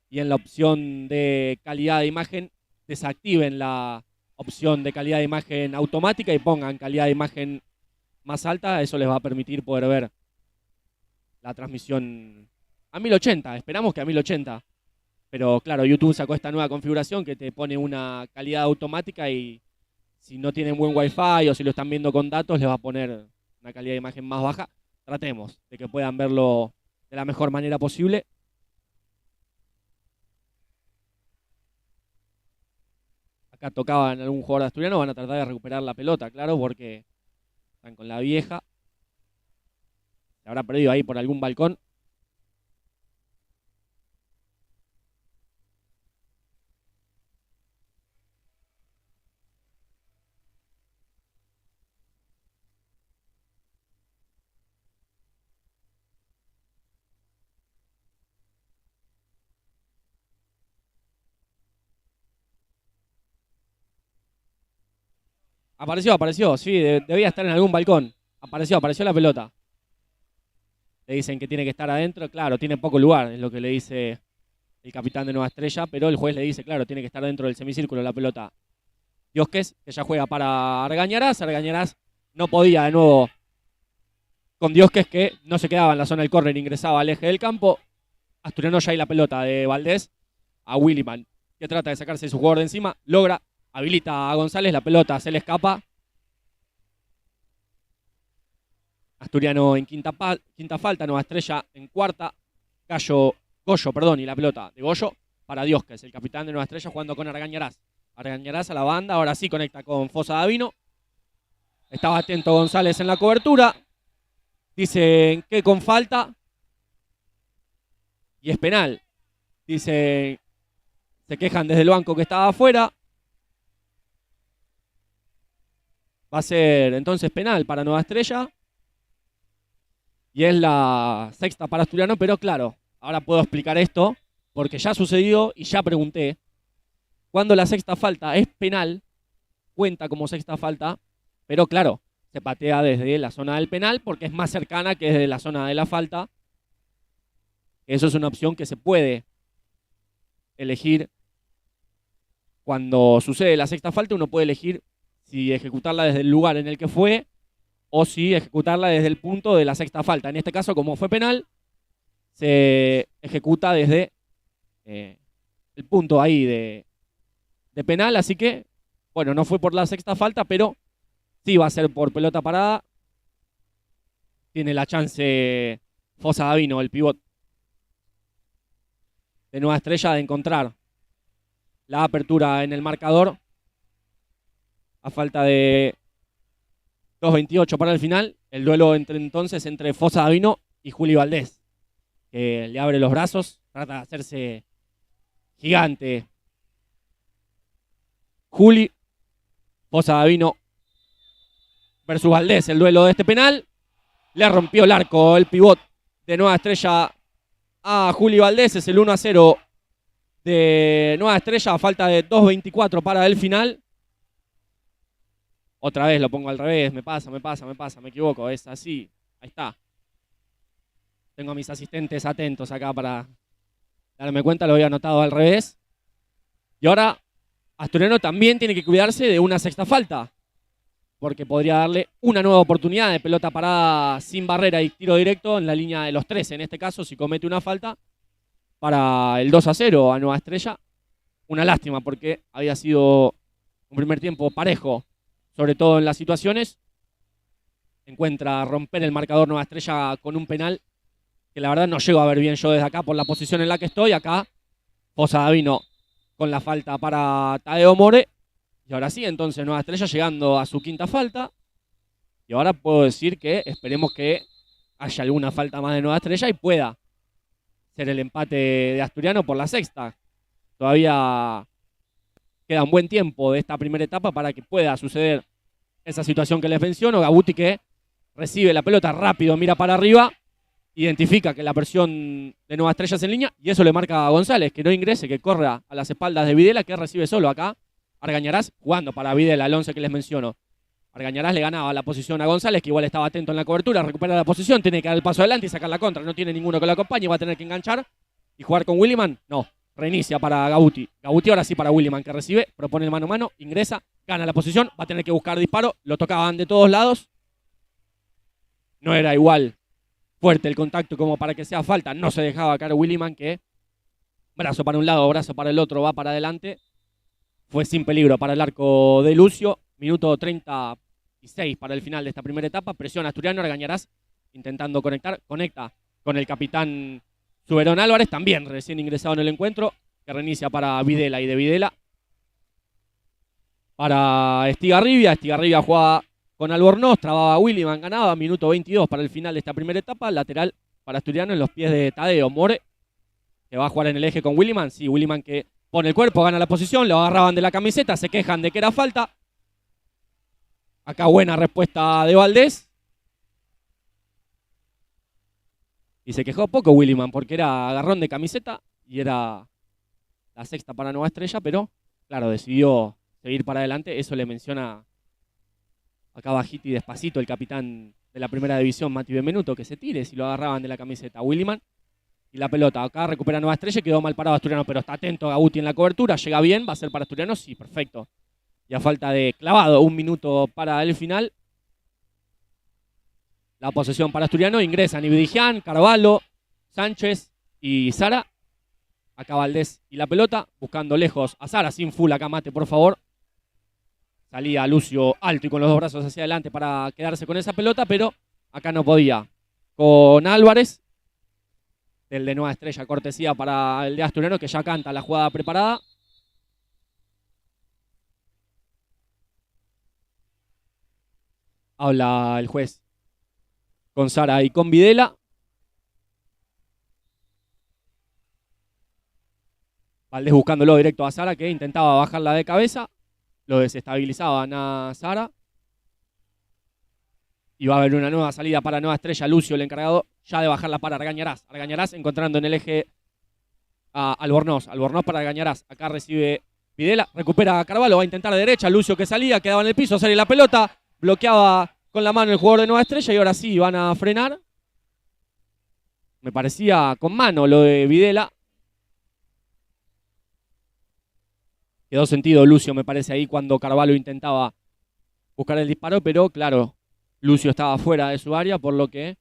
Y en la opción de calidad de imagen, desactiven la opción de calidad de imagen automática y pongan calidad de imagen más alta. Eso les va a permitir poder ver la transmisión a 1080. Esperamos que a 1080. Pero claro, YouTube sacó esta nueva configuración que te pone una calidad automática y si no tienen buen wifi o si lo están viendo con datos, les va a poner una calidad de imagen más baja. Tratemos de que puedan verlo de la mejor manera posible. Acá tocaban algún jugador asturiano, van a tratar de recuperar la pelota, claro, porque están con la vieja. Se habrá perdido ahí por algún balcón. Apareció, sí, debía estar en algún balcón. Apareció la pelota. Le dicen que tiene que estar adentro, claro, tiene poco lugar, es lo que le dice el capitán de Nueva Estrella, pero el juez le dice, claro, tiene que estar dentro del semicírculo la pelota. Diosques, que ya juega para Argañarás. Argañarás no podía de nuevo con Diosques, que no se quedaba en la zona del córner, ingresaba al eje del campo. Asturiano ya hay la pelota de Valdés a Williman, que trata de sacarse su jugador de encima, logra, habilita a González, la pelota se le escapa. Asturiano en quinta falta, Nueva Estrella en cuarta. Goyo, y la pelota de Goyo para Diosques, el capitán de Nueva Estrella, jugando con Argañarás. Argañarás a la banda, ahora sí conecta con Fosa Davino. Estaba atento González en la cobertura. Dicen que con falta. Y es penal. Dicen, se quejan desde el banco que estaba afuera. Va a ser entonces penal para Nueva Estrella. Y es la sexta para Asturiano, pero claro, ahora puedo explicar esto, porque ya sucedió y ya pregunté. Cuando la sexta falta es penal, cuenta como sexta falta, pero claro, se patea desde la zona del penal porque es más cercana que desde la zona de la falta. Eso es una opción que se puede elegir cuando sucede la sexta falta. Uno puede elegir si ejecutarla desde el lugar en el que fue o si ejecutarla desde el punto de la sexta falta. En este caso, como fue penal, se ejecuta desde el punto ahí de penal, así que, bueno, no fue por la sexta falta, pero sí va a ser por pelota parada. Tiene la chance Fosa Davino, el pivot de Nueva Estrella, de encontrar la apertura en el marcador a falta de 2.28 para el final. El duelo entonces entre Fosa Davino y Juli Valdés. que le abre los brazos, trata de hacerse gigante. Juli, Fossa Davino versus Valdés, el duelo de este penal. Le rompió el arco el pivot de Nueva Estrella a Juli Valdés. Es el 1-0 de Nueva Estrella a falta de 2.24 para el final. Otra vez lo pongo al revés, me pasa, me equivoco, es así, ahí está. Tengo a mis asistentes atentos acá para darme cuenta, lo había anotado al revés. Y ahora Asturiano también tiene que cuidarse de una sexta falta, porque podría darle una nueva oportunidad de pelota parada sin barrera y tiro directo en la línea de los 13. En este caso, si comete una falta, para el 2-0 a Nueva Estrella. Una lástima, porque había sido un primer tiempo parejo, sobre todo en las situaciones. Encuentra romper el marcador Nueva Estrella con un penal que la verdad no llego a ver bien yo desde acá por la posición en la que estoy. Acá Fossa Davino con la falta para Tadeo More. Y ahora sí, entonces Nueva Estrella llegando a su quinta falta. Y ahora puedo decir que esperemos que haya alguna falta más de Nueva Estrella y pueda ser el empate de Asturiano por la sexta. Todavía queda un buen tiempo de esta primera etapa para que pueda suceder esa situación que les menciono. Gabuti, que recibe la pelota rápido, mira para arriba, identifica que la presión de Nueva Estrella es en línea y eso le marca a González, que no ingrese, que corra a las espaldas de Videla, que recibe solo acá. Argañarás jugando para Videla, el 11 que les menciono. Argañarás le ganaba la posición a González, que igual estaba atento en la cobertura, recupera la posición, tiene que dar el paso adelante y sacar la contra. No tiene ninguno que lo acompañe, va a tener que enganchar y jugar con Williman. No, reinicia para Gabuti. Gabuti ahora sí para Williman, que recibe, propone el mano a mano, ingresa, gana la posición, va a tener que buscar disparo, lo tocaban de todos lados. No era igual fuerte el contacto como para que sea falta, no se dejaba caer Williman, que brazo para un lado, brazo para el otro, va para adelante. Fue sin peligro para el arco de Lucio. Minuto 36 para el final de esta primera etapa. Presiona Asturiano, Argañarás intentando conectar. Conecta con el capitán Suberón Álvarez, también recién ingresado en el encuentro, que reinicia para Videla y de Videla para Estigarribia. Estigarribia jugaba con Albornoz, trababa Williman, ganaba. Minuto 22 para el final de esta primera etapa. Lateral para Asturiano en los pies de Tadeo More, que va a jugar en el eje con Williman. Sí, Williman que pone el cuerpo, gana la posición, lo agarraban de la camiseta, se quejan de que era falta. Acá buena respuesta de Valdés. Y se quejó poco Williman porque era agarrón de camiseta y era la sexta para Nueva Estrella, pero claro, decidió seguir para adelante. Eso le menciona acá bajito y despacito el capitán de la primera división, Mati Benvenuto, que se tire si lo agarraban de la camiseta. Williman y la pelota. Acá recupera Nueva Estrella y quedó mal parado Asturiano, pero está atento Gabuti en la cobertura. Llega bien, va a ser para Asturiano, sí, perfecto. Y a falta de clavado, un minuto para el final. La posesión para Asturiano, ingresan Ibidigian, Carvalho, Sánchez y Sara. Acá Valdés y la pelota, buscando lejos a Sara, sin full acá Mate, por favor. Salía Lucio alto y con los dos brazos hacia adelante para quedarse con esa pelota, pero acá no podía. Con Álvarez, el de Nueva Estrella, cortesía para el de Asturiano, que ya canta la jugada preparada. Habla el juez con Sara y con Videla. Valdés buscándolo directo a Sara, que intentaba bajarla de cabeza. Lo desestabilizaban a Sara. Y va a haber una nueva salida para Nueva Estrella. Lucio, el encargado ya de bajarla para Argañarás. Argañarás encontrando en el eje a Albornoz. Albornoz para Argañarás. Acá recibe Videla, recupera a Carvalho, va a intentar de derecha. Lucio que salía, quedaba en el piso, sale la pelota. Bloqueaba con la mano el jugador de Nueva Estrella y ahora sí van a frenar. Me parecía con mano lo de Videla. Quedó sentido Lucio, me parece, ahí cuando Carvalho intentaba buscar el disparo, pero claro, Lucio estaba fuera de su área, por lo que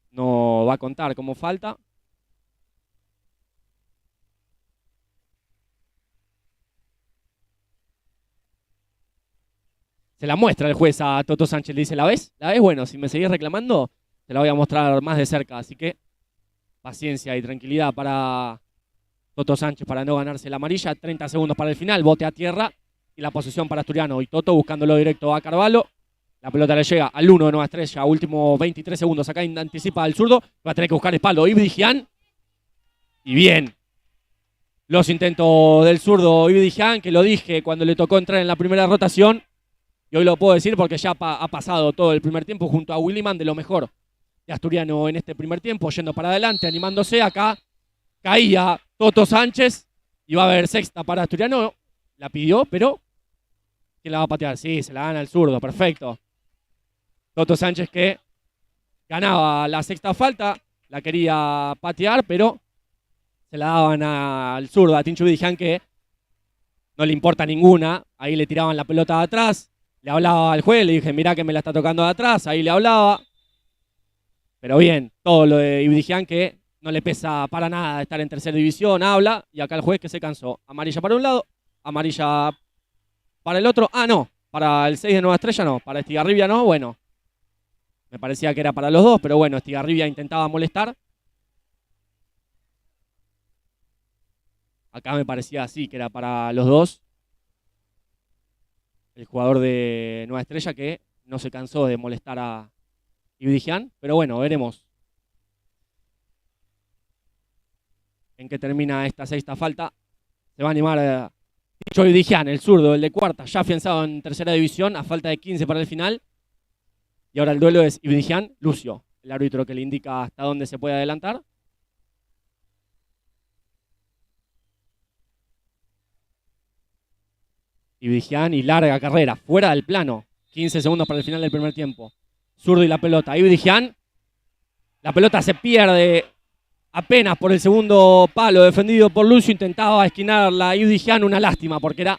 no va a contar como falta. Se la muestra el juez a Toto Sánchez, le dice, ¿la ves? ¿La ves? Bueno, si me seguís reclamando, te la voy a mostrar más de cerca, así que paciencia y tranquilidad para Toto Sánchez para no ganarse la amarilla. 30 segundos para el final, bote a tierra y la posesión para Asturiano. Y Toto buscándolo directo a Carvalho. La pelota le llega al 1 de Nueva Estrella, último 23 segundos. Acá anticipa al zurdo, va a tener que buscar espaldo Ibdigian. Y bien. Los intentos del zurdo Ibdigian, que lo dije cuando le tocó entrar en la primera rotación. Y hoy lo puedo decir porque ya ha pasado todo el primer tiempo junto a Williman, de lo mejor de Asturiano en este primer tiempo, yendo para adelante, animándose. Acá caía Toto Sánchez y va a haber sexta para Asturiano. La pidió, pero ¿quién la va a patear? Sí, se la gana el zurdo, perfecto. Toto Sánchez, que ganaba la sexta falta, la quería patear, pero se la daban al zurdo, a Tincho Ibdigian, que no le importa ninguna. Ahí le tiraban la pelota de atrás, le hablaba al juez, le dije, mirá que me la está tocando de atrás, ahí le hablaba. Pero bien, todo lo de Ibdigian, que no le pesa para nada estar en tercera división, habla, y acá el juez que se cansó. Amarilla para un lado, amarilla para el otro. Ah, no, para el 6 de Nueva Estrella no, para Estigarribia no, bueno. Me parecía que era para los dos, pero bueno, Estigarribia intentaba molestar. Acá me parecía así, que era para los dos. El jugador de Nueva Estrella, que no se cansó de molestar a Ibdigian, pero bueno, veremos en qué termina esta sexta falta. Se va a animar Tincho Ibdigian, el zurdo, el de cuarta, ya afianzado en tercera división, a falta de 15 para el final. Y ahora el duelo es Ibdigian, Lucio, el árbitro que le indica hasta dónde se puede adelantar. Ibdigian y larga carrera, fuera del plano. 15 segundos para el final del primer tiempo. Zurdo y la pelota. Ibdigian. La pelota se pierde apenas por el segundo palo defendido por Lucio. Intentaba esquinarla Ibdigian, una lástima porque era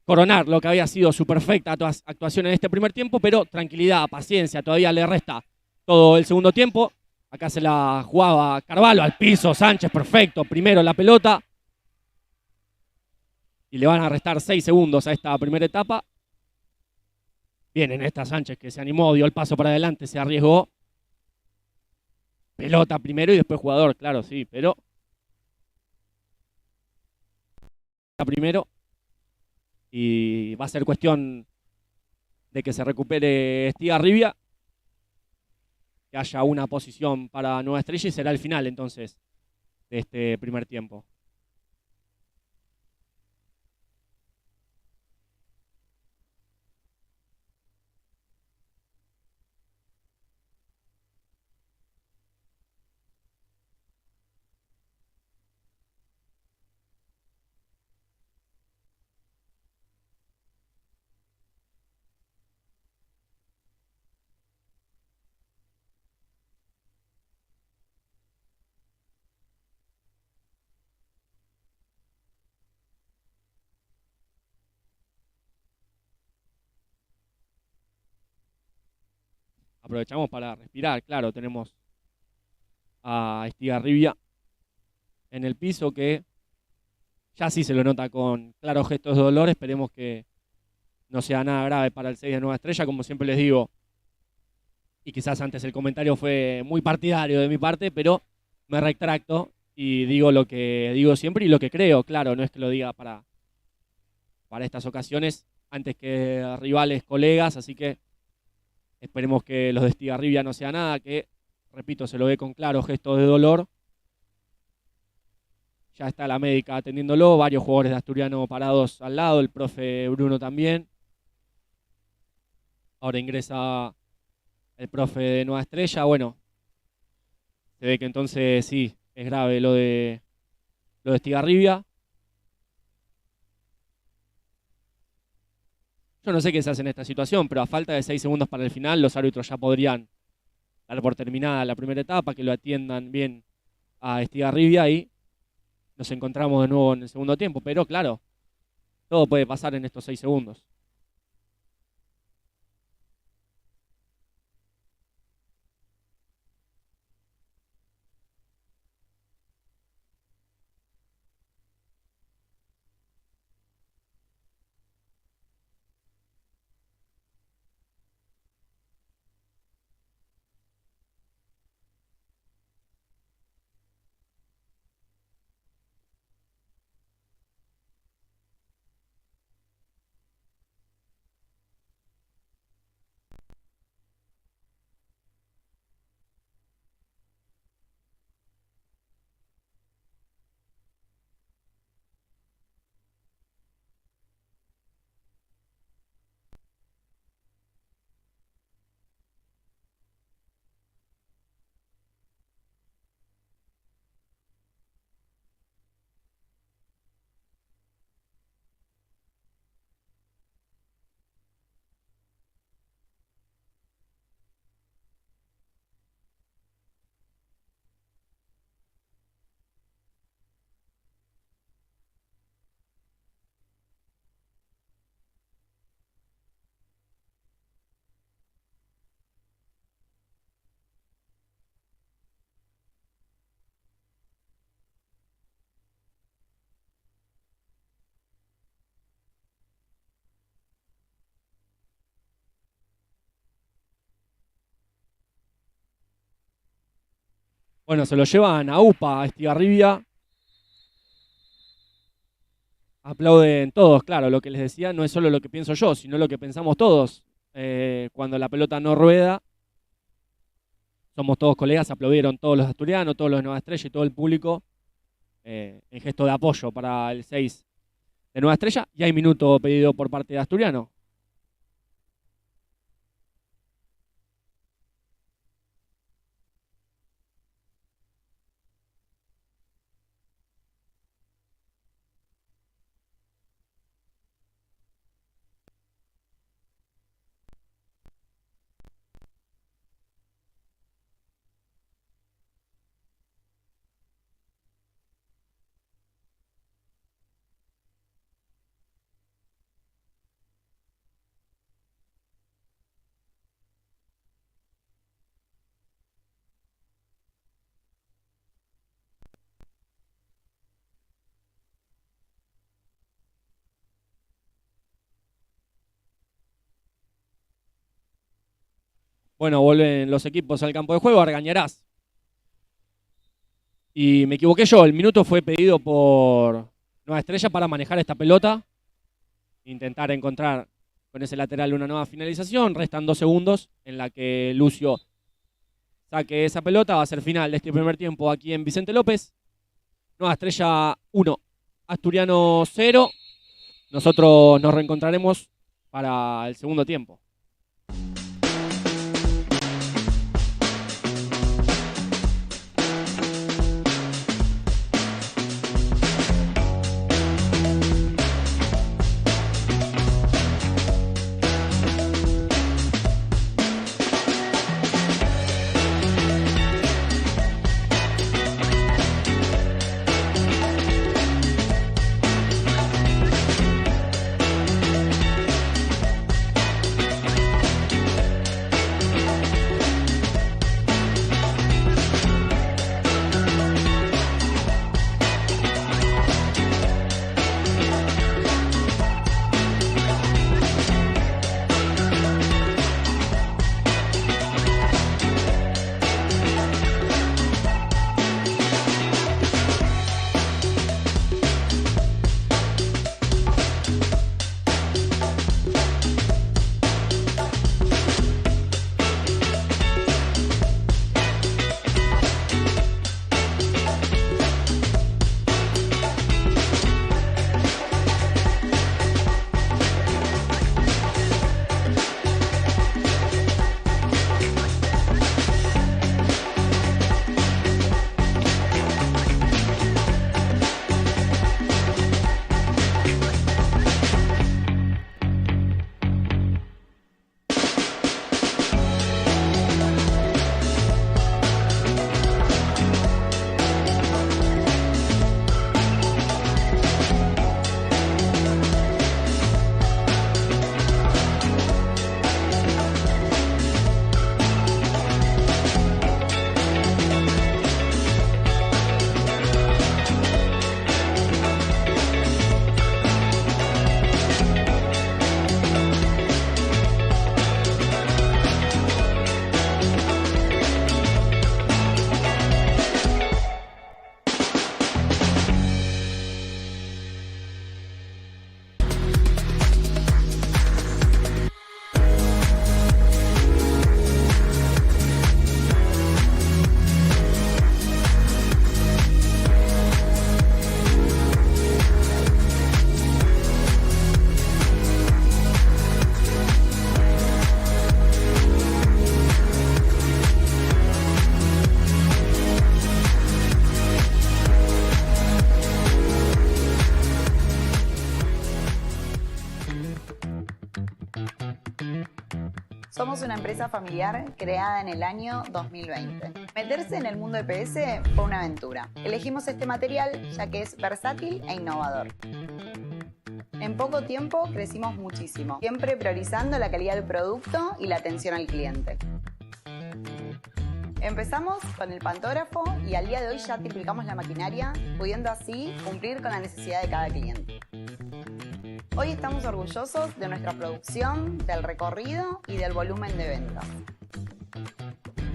coronar lo que había sido su perfecta actuación en este primer tiempo, pero tranquilidad, paciencia, todavía le resta todo el segundo tiempo. Acá se la jugaba Carvalho al piso, Sánchez, perfecto, primero la pelota. Y le van a restar 6 segundos a esta primera etapa. Bien en esta Sánchez, que se animó, dio el paso para adelante, se arriesgó. Pelota primero y después jugador, claro, sí, pero primero. Y va a ser cuestión de que se recupere Estigarribia, que haya una posición para Nueva Estrella y será el final entonces de este primer tiempo. Aprovechamos para respirar, claro, tenemos a Estigarribia en el piso, que ya sí se lo nota con claros gestos de dolor. Esperemos que no sea nada grave para el 6 de Nueva Estrella, como siempre les digo. Y quizás antes el comentario fue muy partidario de mi parte, pero me retracto y digo lo que digo siempre y lo que creo. Claro, no es que lo diga para estas ocasiones antes que rivales, colegas, así que esperemos que los de Estigarribia no sea nada, que, repito, se lo ve con claros gestos de dolor. Ya está la médica atendiéndolo, varios jugadores de Asturiano parados al lado, el profe Bruno también. Ahora ingresa el profe de Nueva Estrella. Bueno, se ve que entonces sí, es grave lo de Estigarribia. Yo no sé qué se hace en esta situación, pero a falta de 6 segundos para el final, los árbitros ya podrían dar por terminada la primera etapa, que lo atiendan bien a Estigarribia y nos encontramos de nuevo en el segundo tiempo. Pero claro, todo puede pasar en estos 6 segundos. Bueno, se lo llevan a UPA, a Estigarribia. Aplauden todos, claro, lo que les decía no es solo lo que pienso yo, sino lo que pensamos todos. Cuando la pelota no rueda, somos todos colegas, aplaudieron todos los asturianos, todos los de Nueva Estrella y todo el público en gesto de apoyo para el 6 de Nueva Estrella. Y hay minuto pedido por parte de Asturiano. Bueno, vuelven los equipos al campo de juego, Argañarás. Y me equivoqué yo, el minuto fue pedido por Nueva Estrella para manejar esta pelota. Intentar encontrar con ese lateral una nueva finalización. Restan 2 segundos en la que Lucio saque esa pelota. Va a ser final de este primer tiempo aquí en Vicente López. Nueva Estrella 1, Asturiano 0. Nosotros nos reencontraremos para el segundo tiempo. Somos una empresa familiar creada en el año 2020. Meterse en el mundo EPS fue una aventura. Elegimos este material ya que es versátil e innovador. En poco tiempo crecimos muchísimo, siempre priorizando la calidad del producto y la atención al cliente. Empezamos con el pantógrafo y al día de hoy ya triplicamos la maquinaria, pudiendo así cumplir con la necesidad de cada cliente. Hoy estamos orgullosos de nuestra producción, del recorrido y del volumen de ventas.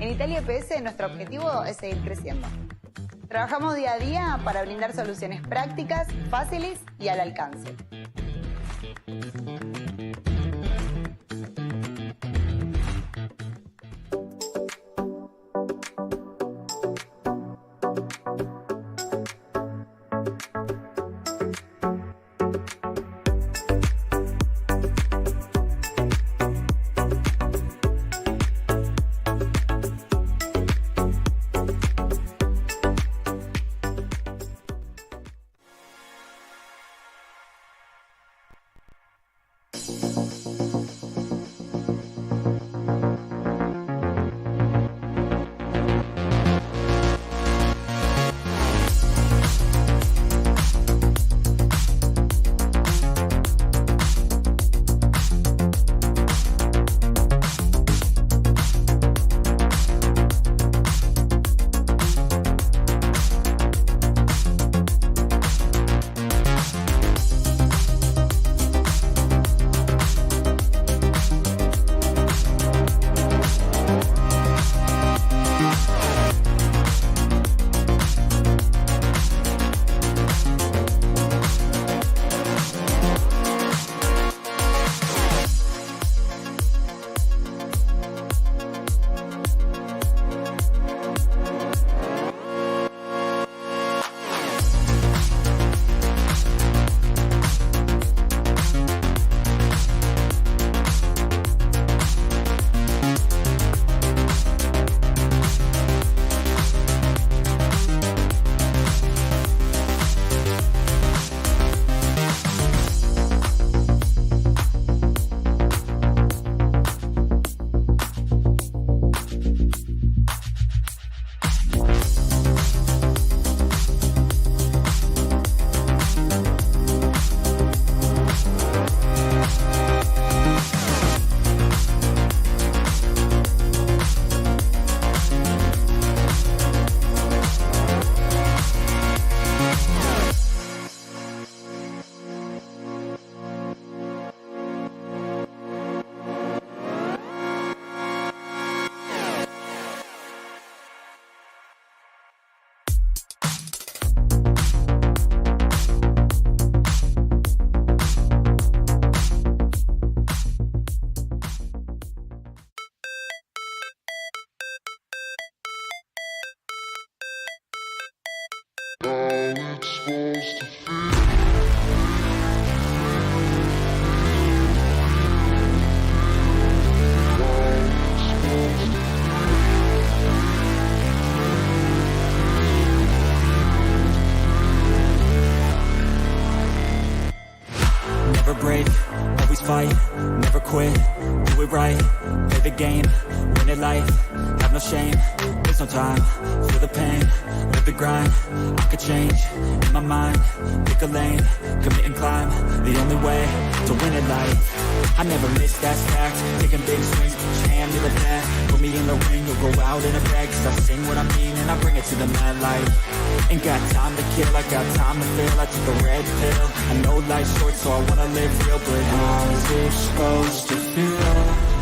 En Italia EPS nuestro objetivo es seguir creciendo. Trabajamos día a día para brindar soluciones prácticas, fáciles y al alcance. Never break, always fight, never quit, do it right, play the game, win it life, have no shame, there's no time, feel the pain, live the grind, I could change, in my mind, pick a lane, commit and climb, the only way to win it life, I never miss, that's fact, taking big swings, put your hand to the bat, put me in the ring, you'll go out in a bag, cause I sing what I mean and I bring it to the mad light, ain't got time to kill, I got time to feel, I took a red pill, I know life's short so I wanna live real, but how's it supposed to feel?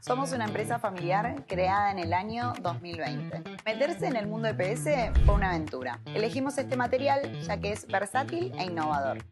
Somos una empresa familiar creada en el año 2020. Meterse en el mundo EPS fue una aventura. Elegimos este material ya que es versátil e innovador.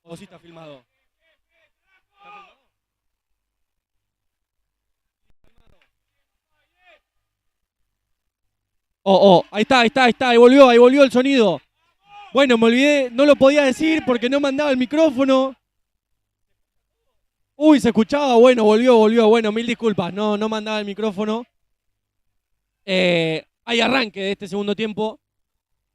¿O sí está filmado? Ahí está, ahí volvió el sonido. Bueno, me olvidé, no lo podía decir porque no mandaba el micrófono. Uy, se escuchaba, bueno, volvió, bueno, mil disculpas, no mandaba el micrófono. Hay arranque de este segundo tiempo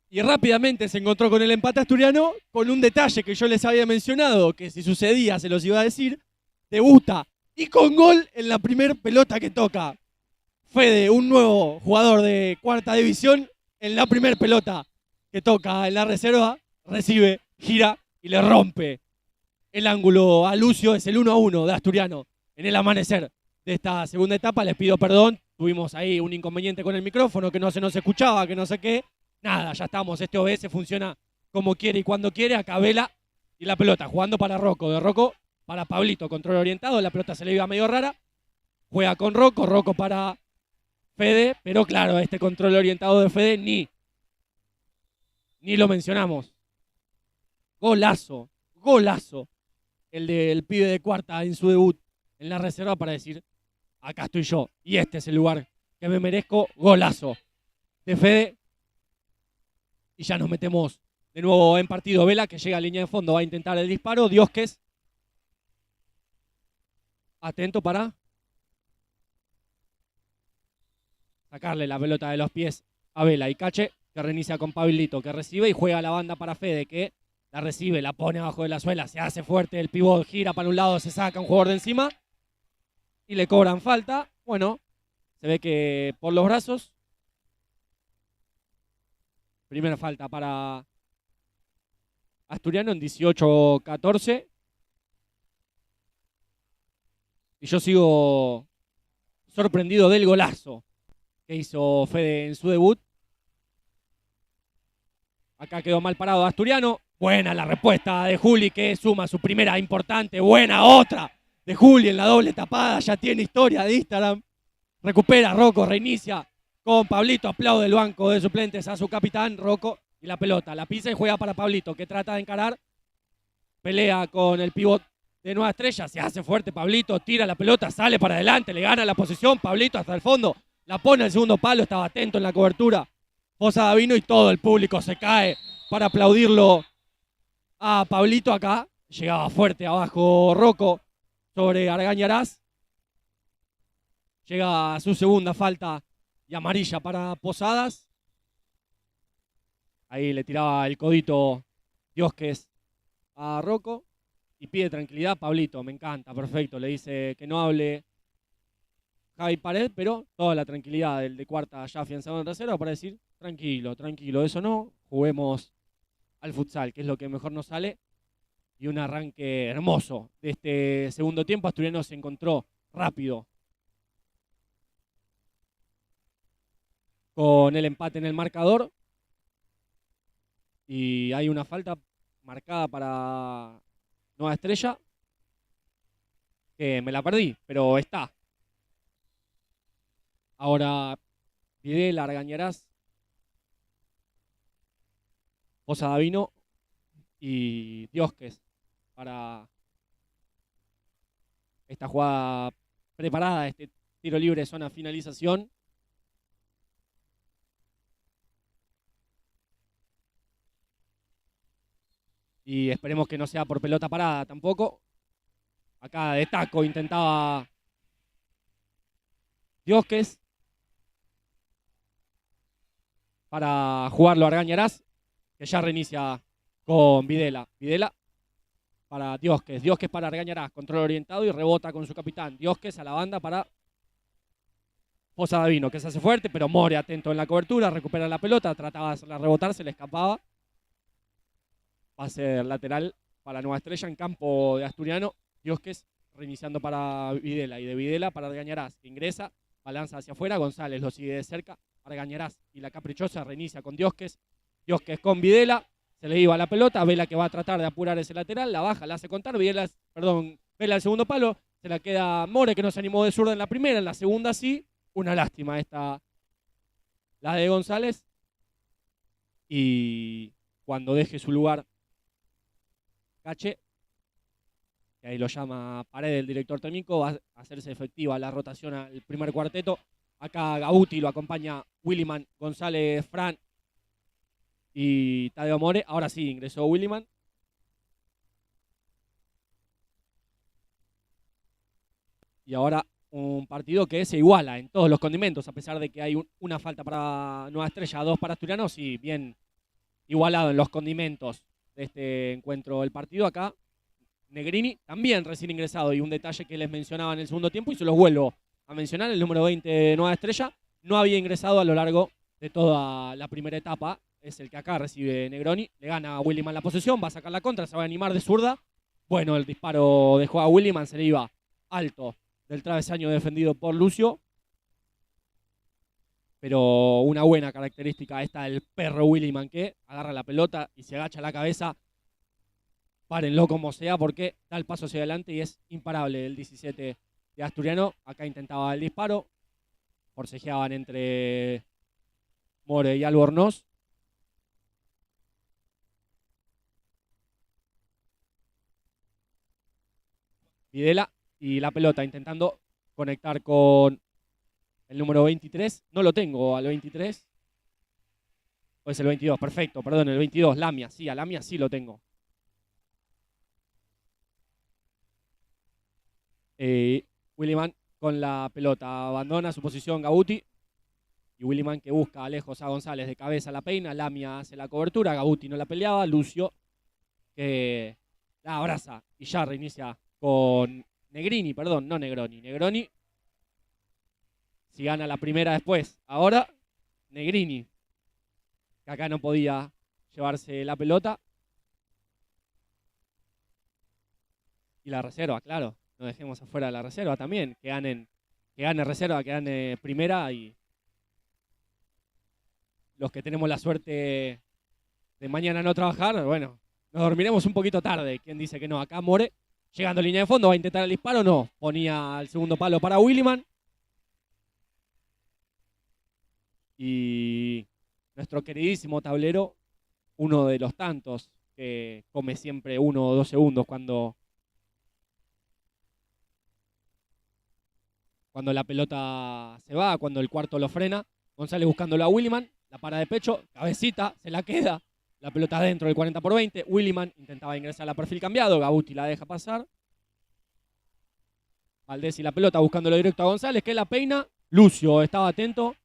y rápidamente se encontró con el empate asturiano con un detalle que yo les había mencionado, que si sucedía se los iba a decir, debuta y con gol en la primer pelota que toca. Fede, un nuevo jugador de cuarta división, en la primer pelota que toca en la reserva, recibe, gira y le rompe el ángulo a Lucio. Es el 1-1 de Asturiano en el amanecer de esta segunda etapa. Les pido perdón, tuvimos ahí un inconveniente con el micrófono, que no se nos escuchaba, que no sé qué. Nada, ya estamos, este OBS funciona como quiere y cuando quiere. Acá Vela y la pelota, jugando para Rocco, de Rocco para Pablito, control orientado, la pelota se le iba medio rara, juega con Rocco para Fede, pero claro, este control orientado de Fede ni lo mencionamos. Golazo, el del pibe de cuarta en su debut en la reserva para decir, acá estoy yo y este es el lugar que me merezco. Golazo de Fede. Y ya nos metemos de nuevo en partido. Vela, que llega a línea de fondo, va a intentar el disparo. Diosques, atento para sacarle la pelota de los pies a Vela. Y Cache, que reinicia con Pablito, que recibe y juega la banda para Fede, que la recibe, la pone abajo de la suela, se hace fuerte, el pivot gira para un lado, se saca un jugador de encima y le cobran falta. Bueno, se ve que por los brazos. Primera falta para Asturiano en 18-14. Y yo sigo sorprendido del golazo que hizo Fede en su debut. Acá quedó mal parado Asturiano. Buena la respuesta de Juli, que suma su primera importante. Buena otra de Juli en la doble tapada. Ya tiene historia de Instagram. Recupera Rocco, reinicia con Pablito. Aplaude el banco de suplentes a su capitán, Rocco. Y y la pelota la pisa y juega para Pablito, que trata de encarar. Pelea con el pívot de Nueva Estrella, se hace fuerte Pablito, tira la pelota, sale para adelante, le gana la posición, Pablito hasta el fondo, la pone al segundo palo, estaba atento en la cobertura Fosa Davino y todo el público se cae para aplaudirlo a Pablito acá. Llegaba fuerte abajo Rocco sobre Argañarás. Llega a su segunda falta y amarilla para Posadas. Ahí le tiraba el codito Diosques a Rocco y pide tranquilidad. Pablito, me encanta, perfecto. Le dice que no hable Javi Pared, pero toda la tranquilidad del de cuarta ya afianzado en reserva para decir, tranquilo, tranquilo, eso no, juguemos al futsal, que es lo que mejor nos sale. Y un arranque hermoso de este segundo tiempo. Asturiano se encontró rápido con el empate en el marcador. Y hay una falta marcada para Nueva Estrella, que me la perdí, pero está. Ahora Videla, Argañarás, Fosa Davino y Diosques para esta jugada preparada, este tiro libre zona finalización. Y esperemos que no sea por pelota parada tampoco. Acá de taco intentaba Diosques para jugarlo a Argañarás, que ya reinicia con Videla. Videla para Diosques. Diosques para Argañarás. Control orientado y rebota con su capitán. Diosques a la banda para Fosa Davino, que se hace fuerte, pero More atento en la cobertura. Recupera la pelota. Trataba de hacerla rebotar, se le escapaba. Pase lateral para Nueva Estrella en campo de Asturiano. Diosques reiniciando para Videla y de Videla para Argañarás, que ingresa, balanza hacia afuera. González lo sigue de cerca. Argañarás y la caprichosa reinicia con Diosques. Diosques con Videla. Se le iba la pelota. Vela que va a tratar de apurar ese lateral. La baja, la hace contar. Vela al segundo palo. Se la queda More, que no se animó de zurda en la primera. En la segunda sí. Una lástima esta, la de González. Y cuando deje su lugar Cache, que ahí lo llama Paredes, el director técnico, va a hacerse efectiva la rotación al primer cuarteto. Acá Gauti lo acompaña Williman, González, Fran y Tadeo More. Ahora sí, ingresó Williman. Y ahora un partido que se iguala en todos los condimentos, a pesar de que hay una falta para Nueva Estrella, 2 para Asturianos, y bien igualado en los condimentos de este encuentro. El partido acá, Negrini también recién ingresado, y un detalle que les mencionaba en el segundo tiempo y se los vuelvo a mencionar, el número 20 de Nueva Estrella no había ingresado a lo largo de toda la primera etapa, es el que acá recibe Negroni, le gana a Williman la posesión, va a sacar la contra, se va a animar de zurda. Bueno, el disparo dejó a Williman, se le iba alto del travesaño defendido por Lucio, pero una buena característica esta del perro Williman, que agarra la pelota y se agacha la cabeza. Párenlo como sea, porque da el paso hacia adelante y es imparable el 17 de Asturiano. Acá intentaba el disparo, forcejeaban entre More y Albornoz. Videla y la pelota intentando conectar con el número 23. No lo tengo al 23. O es el 22, perfecto, perdón, el 22, Lamia. Sí, a Lamia sí lo tengo. Williman con la pelota abandona su posición Gauti. Y Williman que busca lejos a González, de cabeza la peina. Lamia hace la cobertura, Gauti no la peleaba. Lucio que la abraza y ya reinicia con Negrini, perdón, no Negroni. Negroni, si gana la primera después. Ahora, Negrini, que acá no podía llevarse la pelota. Y la reserva, claro. No dejemos afuera la reserva también. Que gane reserva, que gane primera. Y los que tenemos la suerte de mañana no trabajar, bueno, nos dormiremos un poquito tarde. ¿Quién dice que no? Acá More, llegando a línea de fondo, va a intentar el disparo. No, ponía el segundo palo para Williman. Y nuestro queridísimo tablero uno de los tantos que come siempre 1 o 2 segundos cuando la pelota se va, cuando el cuarto lo frena. González buscándolo a Williman, la para de pecho, cabecita, se la queda, la pelota dentro del 40/20. Williman intentaba ingresar a perfil cambiado, Gabuti la deja pasar. Valdés y la pelota buscándolo directo a González, que la peina. Lucio estaba atento.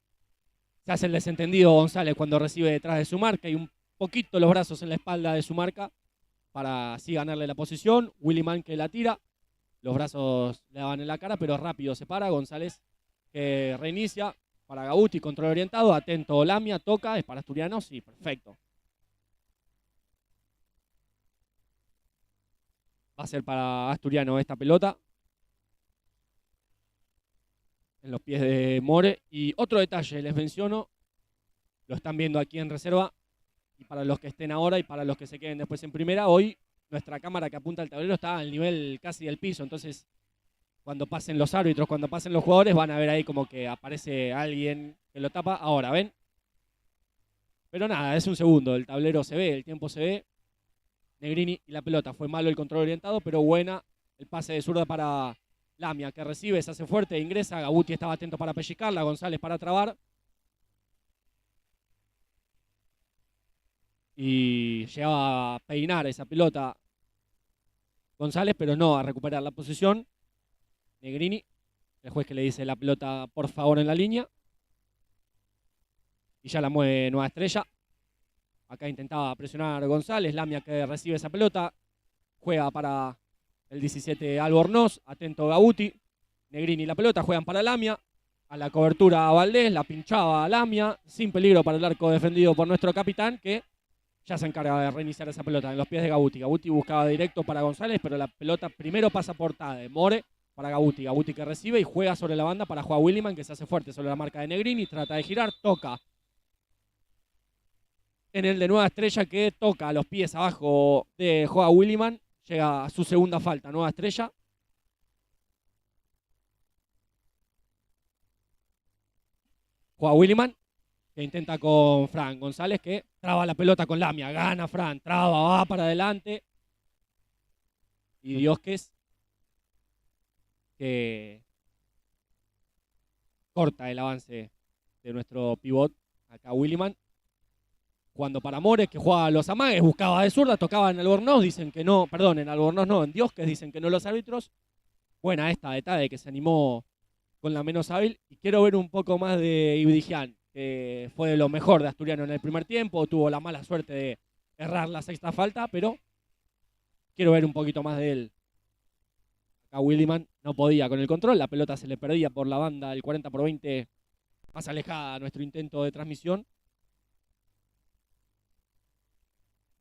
Se hace el desentendido González cuando recibe detrás de su marca y un poquito los brazos en la espalda de su marca para así ganarle la posición. Williman que la tira. Los brazos le daban en la cara, pero rápido se para. González que reinicia para Gabuti, control orientado. Atento Lamia, toca, es para Asturiano. Sí, perfecto. Va a ser para Asturiano esta pelota. En los pies de More. Y otro detalle, les menciono, lo están viendo aquí en reserva, y para los que estén ahora y para los que se queden después en primera, hoy nuestra cámara que apunta al tablero está al nivel casi del piso, entonces cuando pasen los árbitros, cuando pasen los jugadores, van a ver ahí como que aparece alguien que lo tapa. Ahora, ¿ven? Pero nada, es un segundo, el tablero se ve, el tiempo se ve. Negrini y la pelota, fue malo el control orientado, pero buena el pase de zurda para Lamia, que recibe, se hace fuerte, ingresa. Gabuti estaba atento para pellizcarla, González para trabar. Y llegaba a peinar esa pelota González, pero no a recuperar la posición. Negrini, el juez que le dice la pelota por favor en la línea. Y ya la mueve Nueva Estrella. Acá intentaba presionar González, Lamia que recibe esa pelota. Juega para el 17 Albornoz, atento Gabuti. Negrini y la pelota, juegan para Lamia. A la cobertura a Valdés, la pinchaba a Lamia. Sin peligro para el arco defendido por nuestro capitán, que ya se encarga de reiniciar esa pelota en los pies de Gabuti. Gabuti buscaba directo para González, pero la pelota primero pasa por Tade. More para Gabuti. Gabuti que recibe y juega sobre la banda para Juan Williman, que se hace fuerte sobre la marca de Negrini. Trata de girar, toca en el de Nueva Estrella, que toca a los pies abajo de Juan Williman. Llega a su segunda falta, Nueva Estrella. Juan Williman, que intenta con Fran González, que traba la pelota con Lamia. Gana Fran, traba, va para adelante. Y Diosques, que corta el avance de nuestro pivot, acá Williman. Jugando para More, que jugaba a los amagues, buscaba de zurda, tocaba en Albornoz, dicen que no, perdón, en Albornoz no, en Diosques dicen que no los árbitros. Buena esta de Tade, que se animó con la menos hábil. Y quiero ver un poco más de Ibdigian, que fue de lo mejor de Asturiano en el primer tiempo, tuvo la mala suerte de errar la sexta falta, pero quiero ver un poquito más de él. Acá Williman no podía con el control, la pelota se le perdía por la banda, el 40/20 más alejada a nuestro intento de transmisión.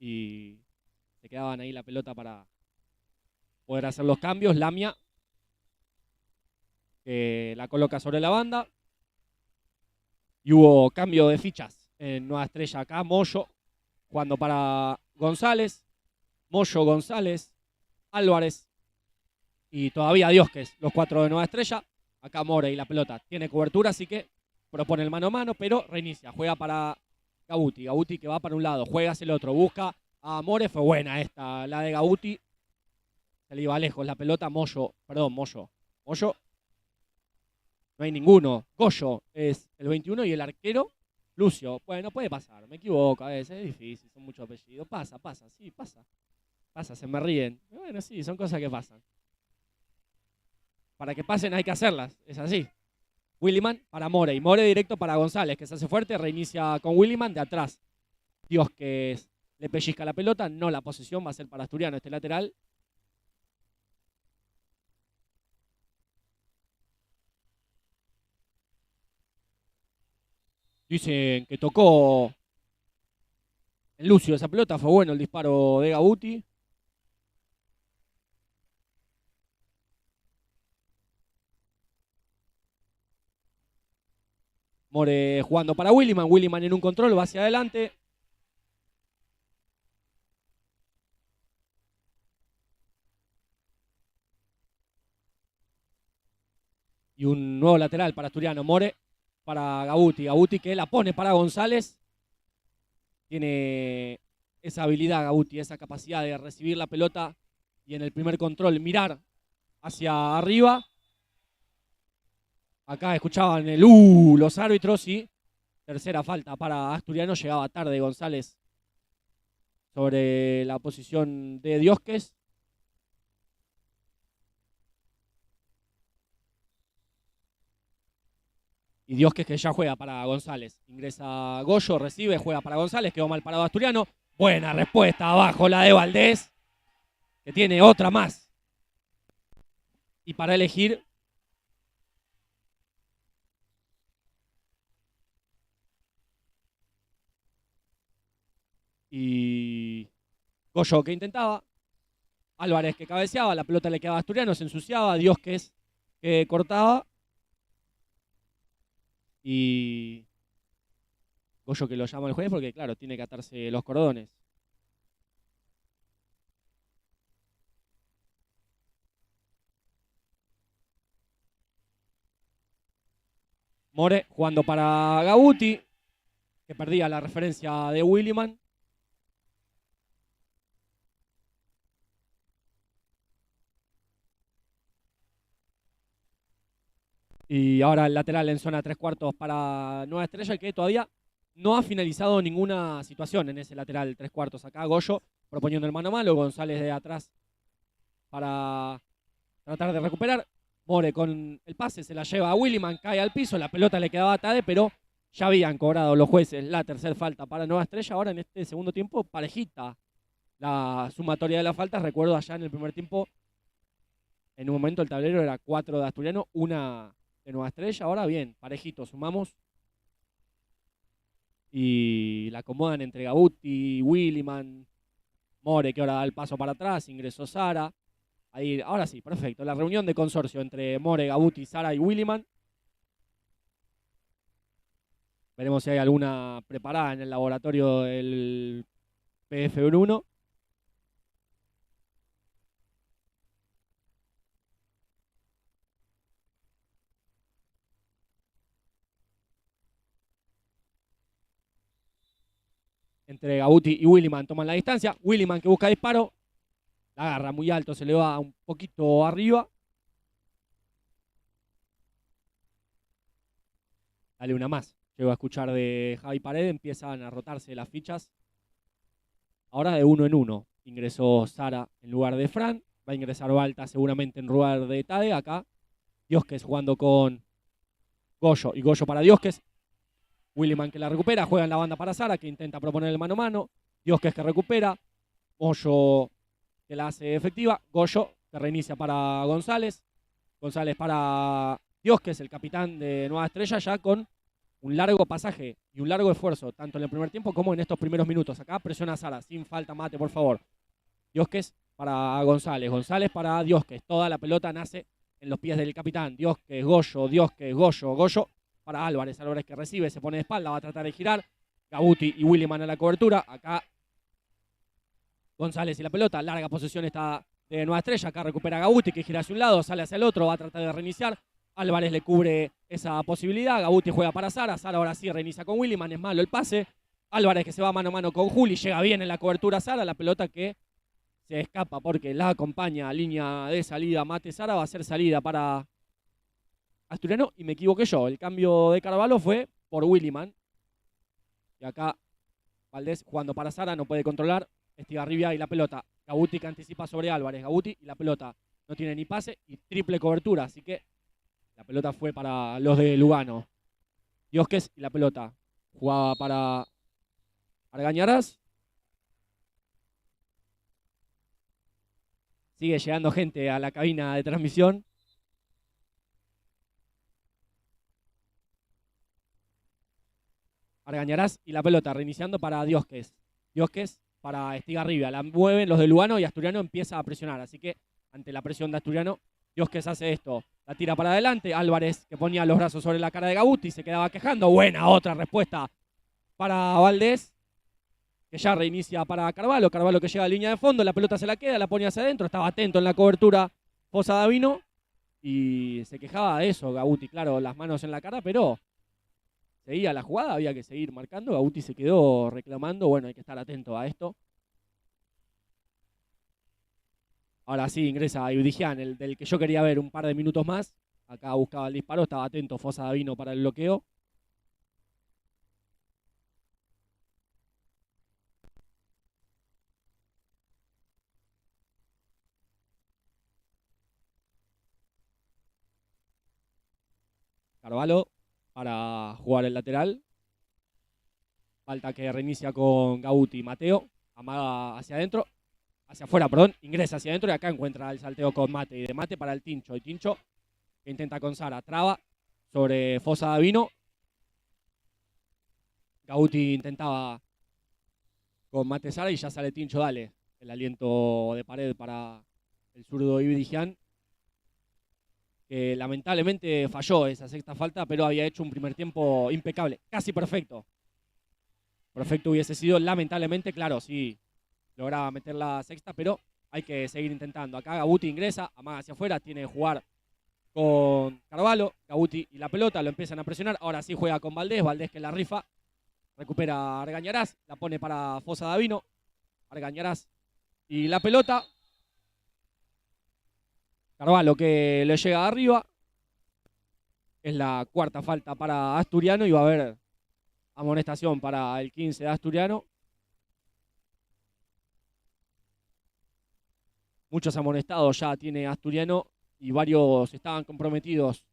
Y se quedaban ahí la pelota para poder hacer los cambios. Lamia, que la coloca sobre la banda. Y hubo cambio de fichas en Nueva Estrella acá. Moyo jugando para González. Moyo, González, Álvarez y todavía Diosques, los 4 de Nueva Estrella. Acá More y la pelota tiene cobertura, así que propone el mano a mano, pero reinicia. Juega para Gabuti. Gabuti que va para un lado, juega hacia el otro, busca a More. Fue buena esta, la de Gabuti. Se le iba lejos la pelota. Moyo. No hay ninguno. Goyo es el 21 y el arquero, Lucio. Bueno, puede pasar, me equivoco a veces, es difícil, son muchos apellidos. Pasa, sí, pasa. Pasa, se me ríen. Bueno, sí, son cosas que pasan. Para que pasen hay que hacerlas, es así. Williman para More, y More directo para González, que se hace fuerte, reinicia con Williman de atrás. Dios que le pellizca la pelota, no la posesión, va a ser para Asturiano este lateral. Dicen que tocó el Lucio esa pelota, fue bueno el disparo de Gabuti. More jugando para Williman, Williman en un control, va hacia adelante. Y un nuevo lateral para Asturiano, More para Gabuti. Gabuti que la pone para González. Tiene esa habilidad, Gabuti, esa capacidad de recibir la pelota y en el primer control mirar hacia arriba. Acá escuchaban los árbitros y tercera falta para Asturiano. Llegaba tarde González sobre la posición de Diosques. Y Diosques que ya juega para González. Ingresa Goyo, recibe, juega para González. Quedó mal parado Asturiano. Buena respuesta abajo la de Valdés, que tiene otra más. Y para elegir, y Goyo que intentaba, Álvarez que cabeceaba, la pelota le quedaba a Asturiano, se ensuciaba, Diosques que cortaba, y Goyo que lo llama el juez porque claro, tiene que atarse los cordones. More jugando para Gabuti, que perdía la referencia de Williman. Y ahora el lateral en zona 3/4 para Nueva Estrella, que todavía no ha finalizado ninguna situación en ese lateral 3/4. Acá Goyo proponiendo el mano a mano, González de atrás para tratar de recuperar. More con el pase se la lleva a Williman, cae al piso, la pelota le quedaba a Tade, pero ya habían cobrado los jueces la tercera falta para Nueva Estrella. Ahora en este segundo tiempo parejita la sumatoria de las faltas. Recuerdo allá en el primer tiempo, en un momento el tablero era 4 de Asturiano, 1 de Nueva Estrella. Ahora bien, parejito, sumamos y la acomodan entre Gabuti, Williman, More que ahora da el paso para atrás, ingresó Sara. Ahí, ahora sí, perfecto. La reunión de consorcio entre More, Gabuti, Sara y Williman. Veremos si hay alguna preparada en el laboratorio del PF Bruno. Entre Gabuti y Williman toman la distancia. Williman que busca disparo. La agarra muy alto, se le va un poquito arriba. Dale una más. Llego a escuchar de Javi Paredes. Empiezan a rotarse las fichas. Ahora de 1 en 1. Ingresó Sara en lugar de Fran. Va a ingresar Balta seguramente en lugar de Tade. Acá Diosques jugando con Goyo. Y Goyo para Diosques. Williman que la recupera. Juega en la banda para Sara, que intenta proponer el mano a mano. Diosques que recupera. Goyo que la hace efectiva. Goyo que reinicia para González. González para Diosques, el capitán de Nueva Estrella, ya con un largo pasaje y un largo esfuerzo, tanto en el primer tiempo como en estos primeros minutos. Acá presiona a Sara, sin falta, mate, por favor. Diosques para González, González para Diosques. Toda la pelota nace en los pies del capitán. Diosques, Diosques, Goyo para Álvarez. Álvarez que recibe, se pone de espalda, va a tratar de girar. Gabuti y Williman a la cobertura. Acá González y la pelota. Larga posesión está de Nueva Estrella. Acá recupera Gabuti que gira hacia un lado, sale hacia el otro, va a tratar de reiniciar. Álvarez le cubre esa posibilidad. Gabuti juega para Sara. Sara ahora sí reinicia con Williman. Es malo el pase. Álvarez que se va mano a mano con Juli. Llega bien en la cobertura Sara. La pelota que se escapa porque la acompaña a línea de salida Mate Sara. Va a ser salida para Asturiano. Y me equivoqué yo. El cambio de Carvalho fue por Williman. Y acá Valdés jugando para Sara. No puede controlar. Estigarribia y la pelota. Gabuti que anticipa sobre Álvarez. Gabuti y la pelota. No tiene ni pase y triple cobertura. Así que la pelota fue para los de Lugano. Diosques y la pelota. Jugaba para Argañarás. Sigue llegando gente a la cabina de transmisión. Argañarás y la pelota. Reiniciando para Diosques. Diosques para Estigarribia. La mueven los de Lugano y Asturiano empieza a presionar. Así que ante la presión de Asturiano, Diosques hace esto. La tira para adelante. Álvarez que ponía los brazos sobre la cara de Gabuti. Se quedaba quejando. Buena otra respuesta para Valdés, que ya reinicia para Carvalho. Carvalho que llega a línea de fondo. La pelota se la queda. La pone hacia adentro. Estaba atento en la cobertura Fosa Davino. Y se quejaba de eso Gabuti. Claro, las manos en la cara, pero seguía la jugada. Había que seguir marcando. Gabuti se quedó reclamando. Bueno, hay que estar atento a esto. Ahora sí ingresa Ibrigian, el del que yo quería ver un par de minutos más. Acá buscaba el disparo, estaba atento Fosa Davino para el bloqueo. Carvalho para jugar el lateral. Falta que reinicia con Gauti. Mateo amaga hacia adentro, hacia afuera, perdón, ingresa hacia adentro y acá encuentra el salteo con Mate. Y de Mate para el Tincho. El Tincho que intenta con Sara, traba sobre Fosa Davino. Gauti intentaba con Mate Sara y ya sale Tincho, dale. El aliento de pared para el zurdo Ibrigian, que lamentablemente falló esa sexta falta, pero había hecho un primer tiempo impecable, casi perfecto. Perfecto hubiese sido, lamentablemente, claro, sí lograba meter la sexta, pero hay que seguir intentando. Acá Gauti ingresa, amaga hacia afuera, tiene que jugar con Carvalho. Gauti y la pelota, lo empiezan a presionar. Ahora sí juega con Valdés, Valdés que la rifa. Recupera a Argañarás, la pone para Fosa Davino. Argañarás y la pelota. Carvalho que le llega arriba. Es la cuarta falta para Asturiano y va a haber amonestación para el 15 de Asturiano. Muchos amonestados ya tiene Asturiano y varios estaban comprometidos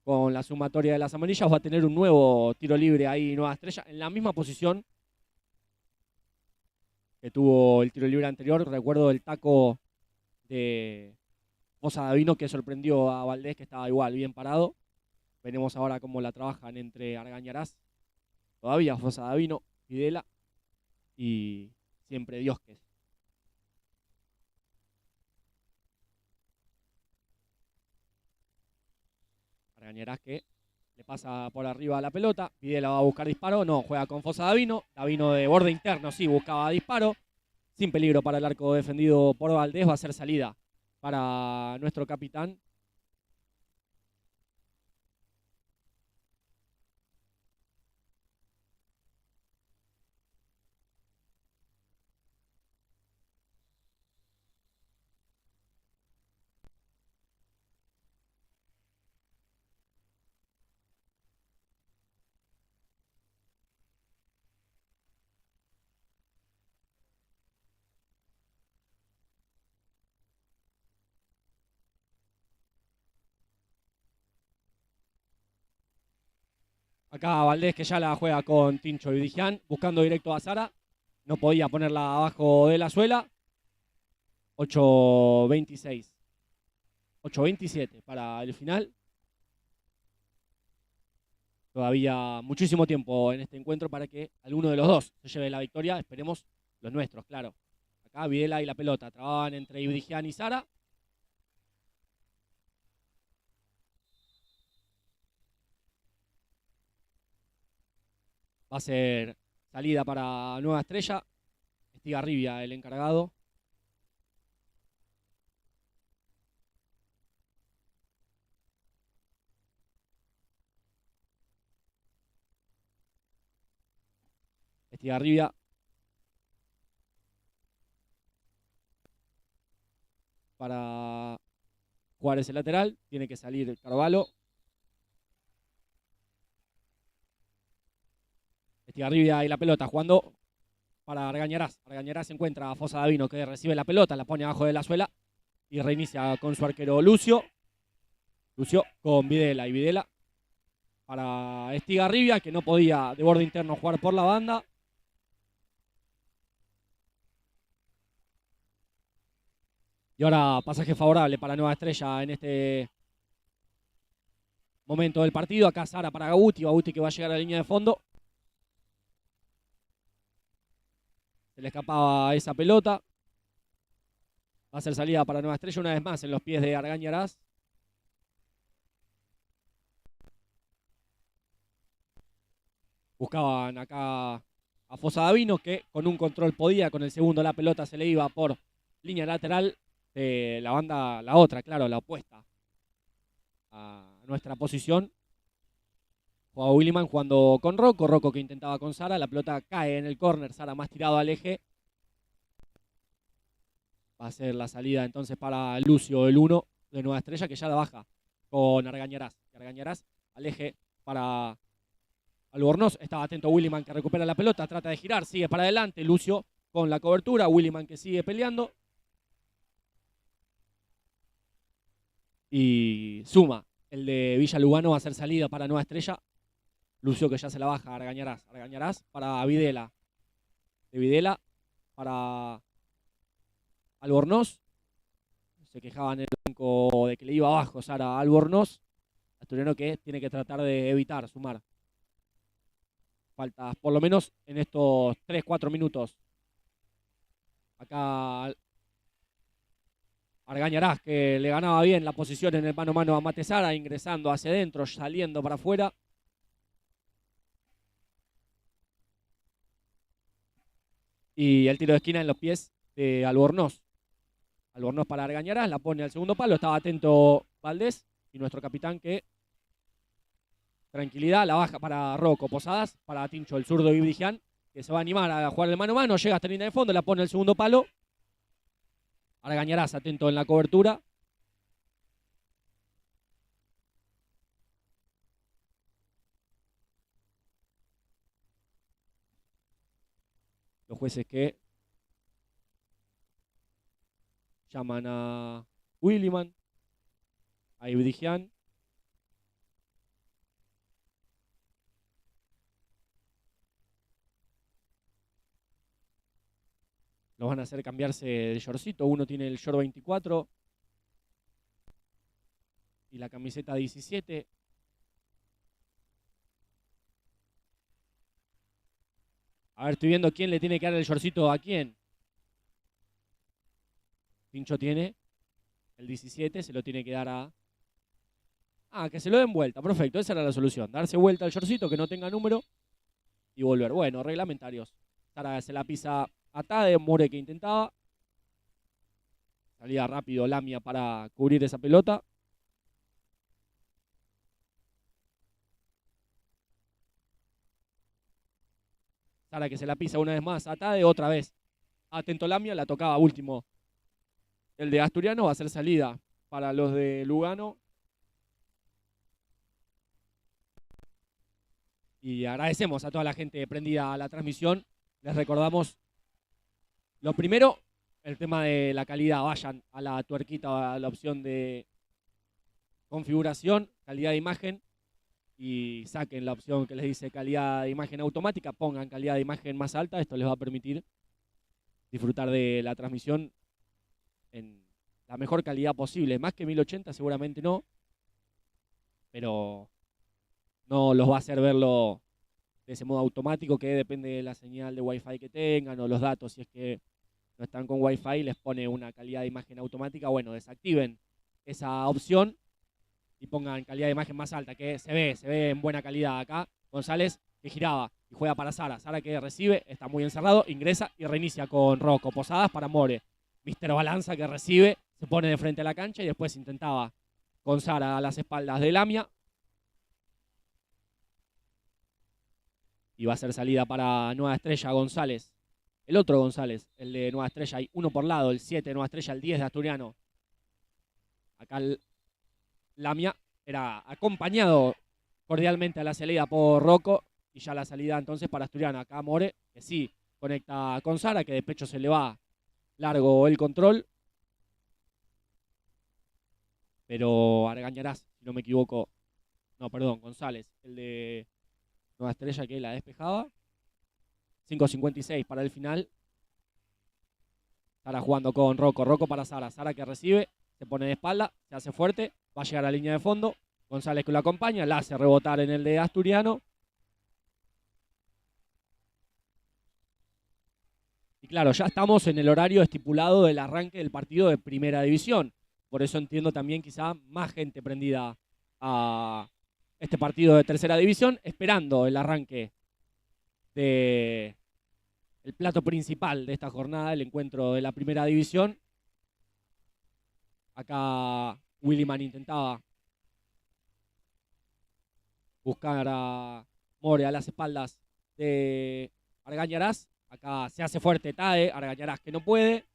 con la sumatoria de las amarillas. Va a tener un nuevo tiro libre ahí, Nueva Estrella, en la misma posición que tuvo el tiro libre anterior. Recuerdo el taco de Fosa Davino que sorprendió a Valdés, que estaba igual, bien parado. Veremos ahora cómo la trabajan entre Argañarás, todavía Fosa Davino, Videla y siempre Diosques. Argañarás que le pasa por arriba la pelota. Videla va a buscar disparo. No, juega con Fosa Davino. Davino de borde interno, sí, buscaba disparo. Sin peligro para el arco defendido por Valdés. Va a ser salida para nuestro capitán. Acá Valdés que ya la juega con Tincho y Ibrigian, buscando directo a Sara. No podía ponerla abajo de la suela. 8.26. 8.27 para el final. Todavía muchísimo tiempo en este encuentro para que alguno de los dos se lleve la victoria. Esperemos los nuestros, claro. Acá Videla y la pelota. Trababan entre Ibrigian y Sara. Va a ser salida para Nueva Estrella. Estigarribia el encargado. Estigarribia. Para jugar ese lateral. Tiene que salir Carvalho. Estigarribia y la pelota jugando para Argañarás. Argañarás se encuentra a Fosa Davino que recibe la pelota, la pone abajo de la suela y reinicia con su arquero Lucio. Lucio con Videla y Videla para Estigarribia que no podía de borde interno jugar por la banda. Y ahora pasaje favorable para Nueva Estrella en este momento del partido. Acá Sara para Gauti. Gauti que va a llegar a la línea de fondo. Se le escapaba esa pelota. Va a ser salida para Nueva Estrella una vez más en los pies de Argañarás. Buscaban acá a Fosa Davino que con un control podía. Con el segundo la pelota se le iba por línea lateral de la banda, la otra, claro, la opuesta a nuestra posición. Jugaba Williman jugando con Rocco. Rocco que intentaba con Sara. La pelota cae en el córner. Sara más tirado al eje. Va a ser la salida entonces para Lucio, el 1 de Nueva Estrella, que ya la baja con Argañarás. Argañarás al eje para Albornoz. Estaba atento Williman, que recupera la pelota, trata de girar, sigue para adelante. Lucio con la cobertura, Williman que sigue peleando. Y suma. El de Villa Lugano va a ser salida para Nueva Estrella. Lucio que ya se la baja a Argañarás. Argañarás para Videla. De Videla para Albornoz. Se quejaba en el banco de que le iba abajo Sara a Albornoz. Asturiano que tiene que tratar de evitar, sumar. Faltas por lo menos en estos 3-4 minutos. Acá Argañarás, que le ganaba bien la posición en el mano a mano a Mate Sara, ingresando hacia adentro, saliendo para afuera. Y el tiro de esquina en los pies de Albornoz. Albornoz para Argañarás, la pone al segundo palo. Estaba atento Valdés y nuestro capitán que... Tranquilidad, la baja para Rocco. Posadas, para Tincho, el zurdo Ibrigian, que se va a animar a jugar el mano a mano. Llega hasta la línea de fondo, la pone al segundo palo. Argañarás, atento en la cobertura. Los jueces que llaman a Williman, a Ibrigian. Los van a hacer cambiarse de shortcito. Uno tiene el short 24 y la camiseta 17. A ver, estoy viendo quién le tiene que dar el shortcito a quién. Pincho tiene el 17, se lo tiene que dar a... Ah, que se lo den vuelta. Perfecto, esa era la solución. Darse vuelta al shortcito, que no tenga número y volver. Bueno, reglamentarios. Sara se la pisa a Tade, More que intentaba. Salía rápido Lamia para cubrir esa pelota. Sara que se la pisa una vez más a Tade, otra vez. Atento Lamia, la tocaba último. El de Asturiano va a ser salida para los de Lugano. Y agradecemos a toda la gente prendida a la transmisión. Les recordamos lo primero, el tema de la calidad. Vayan a la tuerquita, a la opción de configuración, calidad de imagen, y saquen la opción que les dice calidad de imagen automática. Pongan calidad de imagen más alta. Esto les va a permitir disfrutar de la transmisión en la mejor calidad posible. Más que 1080 seguramente no, pero no los va a hacer verlo de ese modo automático, que depende de la señal de Wi-Fi que tengan o los datos. Si es que no están con Wi-Fi, les pone una calidad de imagen automática. Bueno, desactiven esa opción y pongan calidad de imagen más alta, que se ve en buena calidad acá. González que giraba y juega para Sara. Sara que recibe, está muy encerrado, ingresa y reinicia con Rocco. Posadas para More. Mister Balanza que recibe, se pone de frente a la cancha y después intentaba con Sara a las espaldas de Lamia. Y va a ser salida para Nueva Estrella González. El otro González, el de Nueva Estrella. Hay uno por lado, el 7 de Nueva Estrella, el 10 de Asturiano. Acá Lamia era acompañado cordialmente a la salida por Rocco. Y ya la salida entonces para Asturiano. Acá More, que sí conecta con Sara, que de pecho se le va largo el control. Pero Argañarás, si no me equivoco. No, perdón, González, el de Nueva Estrella, que la despejaba. 5.56 para el final. Sara jugando con Rocco. Rocco para Sara. Sara que recibe, se pone de espalda, se hace fuerte, va a llegar a la línea de fondo. González que lo acompaña, la hace rebotar en el de Asturiano. Y claro, ya estamos en el horario estipulado del arranque del partido de Primera División. Por eso entiendo también quizá más gente prendida a este partido de Tercera División, esperando el arranque de el plato principal de esta jornada, el encuentro de la Primera División. Acá Williman intentaba buscar a More a las espaldas de Argañarás. Acá se hace fuerte Tade, Argañarás que no puede.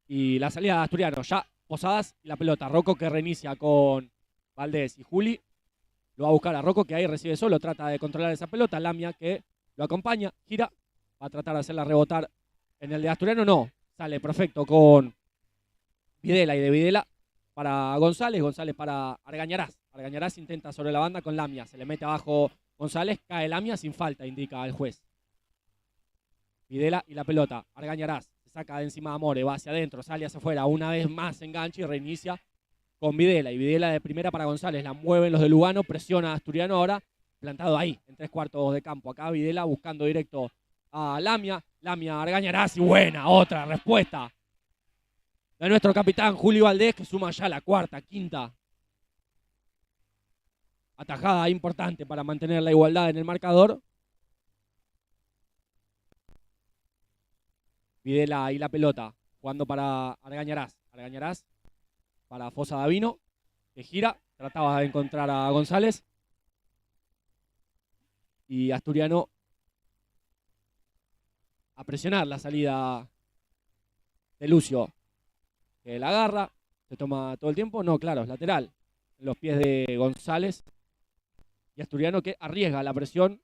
Y la salida de Asturiano, ya Posadas y la pelota. Rocco que reinicia con Valdés y Juli. Lo va a buscar a Rocco, que ahí recibe solo, trata de controlar esa pelota. Lamia que lo acompaña, gira, va a tratar de hacerla rebotar en el de Asturiano. No, sale perfecto con Videla y de Videla para González. González para Argañarás. Argañarás intenta sobre la banda con Lamia. Se le mete abajo González, cae Lamia sin falta, indica el juez. Videla y la pelota. Argañarás se saca de encima a More, va hacia adentro, sale hacia afuera. Una vez más engancha y reinicia con Videla. Y Videla de primera para González. La mueven los de Lugano, presiona a Asturiano ahora. Plantado ahí, en 3/4 de campo. Acá Videla buscando directo a Lamia. Lamia, Argañarás y buena, otra respuesta de nuestro capitán Julio Valdés, que suma ya la cuarta, quinta atajada importante para mantener la igualdad en el marcador. Videla y la pelota, jugando para Argañarás. Argañarás para Fosa Davino, que gira, trataba de encontrar a González. Y Asturiano a presionar la salida de Lucio, que la agarra, se toma todo el tiempo. No, claro, es lateral, en los pies de González. Y Asturiano que arriesga la presión.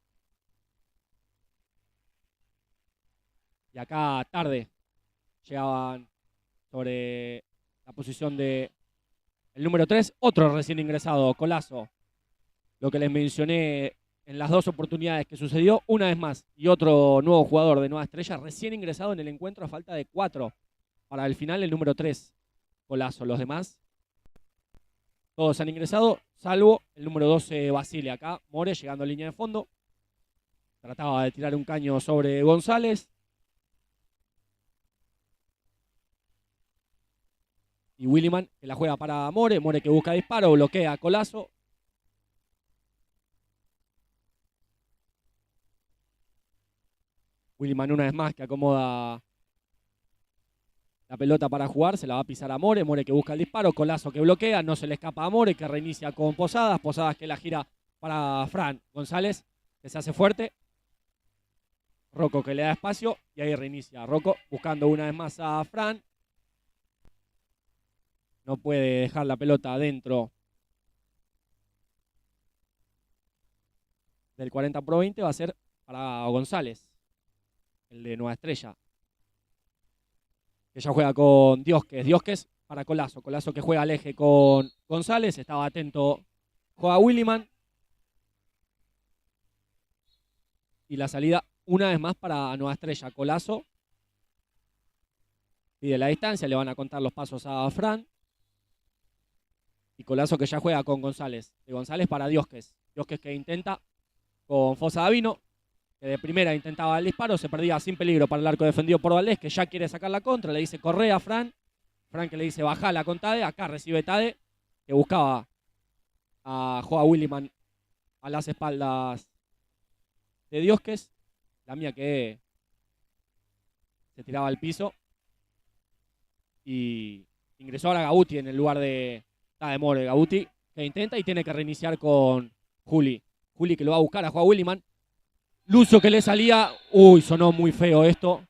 Y acá tarde llegaban sobre la posición de el número 3, otro recién ingresado, Colazo. Lo que les mencioné en las dos oportunidades que sucedió, una vez más. Y otro nuevo jugador de Nueva Estrella, recién ingresado en el encuentro a falta de 4. Para el final el número 3, Colazo. Los demás, todos han ingresado, salvo el número 12, Basile. Acá More llegando a línea de fondo. Trataba de tirar un caño sobre González. Y Williman que la juega para More. More que busca disparo, bloquea a Colazo. Williman una vez más que acomoda la pelota para jugar. Se la va a pisar a More. More que busca el disparo. Colazo que bloquea. No se le escapa a More, que reinicia con Posadas. Posadas que la gira para Fran. González que se hace fuerte. Rocco que le da espacio. Y ahí reinicia Rocco buscando una vez más a Fran. No puede dejar la pelota adentro del 40/20. Va a ser para González, el de Nueva Estrella, que ya juega con Diosques. Diosques para Colazo. Colazo que juega al eje con González. Estaba atento. Juega Williman. Y la salida una vez más para Nueva Estrella. Colazo pide la distancia. Le van a contar los pasos a Fran. Y Colazo que ya juega con González. De González para Diosques. Diosques que intenta con Fosa Davino, que de primera intentaba el disparo. Se perdía sin peligro para el arco defendido por Valdés, que ya quiere sacar la contra. Le dice corre a Fran. Fran que le dice bajala con Tade. Acá recibe Tade, que buscaba a Joa Williman a las espaldas de Diosques. La mía que se tiraba al piso. Y ingresó ahora Gabuti en el lugar de Tade More. Gabuti que intenta y tiene que reiniciar con Juli. Juli que lo va a buscar a Joa Williman. Lucio que le salía. Uy, sonó muy feo esto.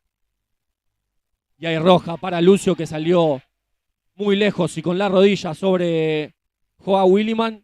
Y hay roja para Lucio, que salió muy lejos y con la rodilla sobre Joa Williman.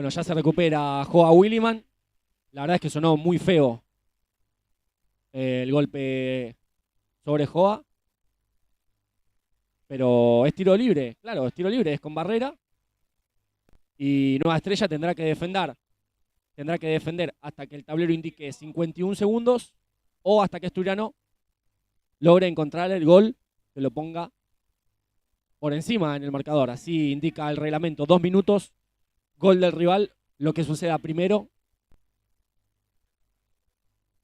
Bueno, ya se recupera Joa Williman. La verdad es que sonó muy feo el golpe sobre Joa. Pero es tiro libre, claro, es tiro libre, es con barrera. Y Nueva Estrella tendrá que defender. Tendrá que defender hasta que el tablero indique 51 segundos o hasta que Asturiano logre encontrar el gol que lo ponga por encima en el marcador. Así indica el reglamento, 2 minutos, gol del rival, lo que suceda primero.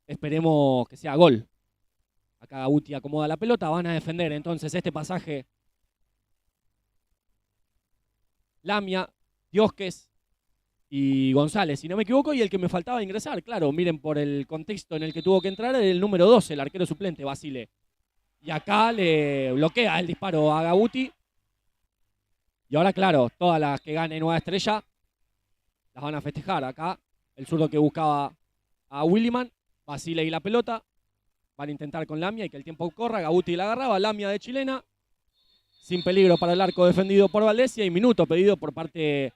Esperemos que sea gol. Acá Gabuti acomoda la pelota, van a defender entonces este pasaje Lamia, Diosques y González, si no me equivoco, y el que me faltaba ingresar, claro, miren por el contexto en el que tuvo que entrar, el número 12, el arquero suplente, Basile. Y acá le bloquea el disparo a Gabuti. Y ahora, claro, todas las que gane Nueva Estrella las van a festejar. Acá el zurdo que buscaba a Williman, Basile y la pelota. Van a intentar con Lamia y que el tiempo corra. Gabuti la agarraba, Lamia de chilena. Sin peligro para el arco defendido por Valdés. Y hay minuto pedido por parte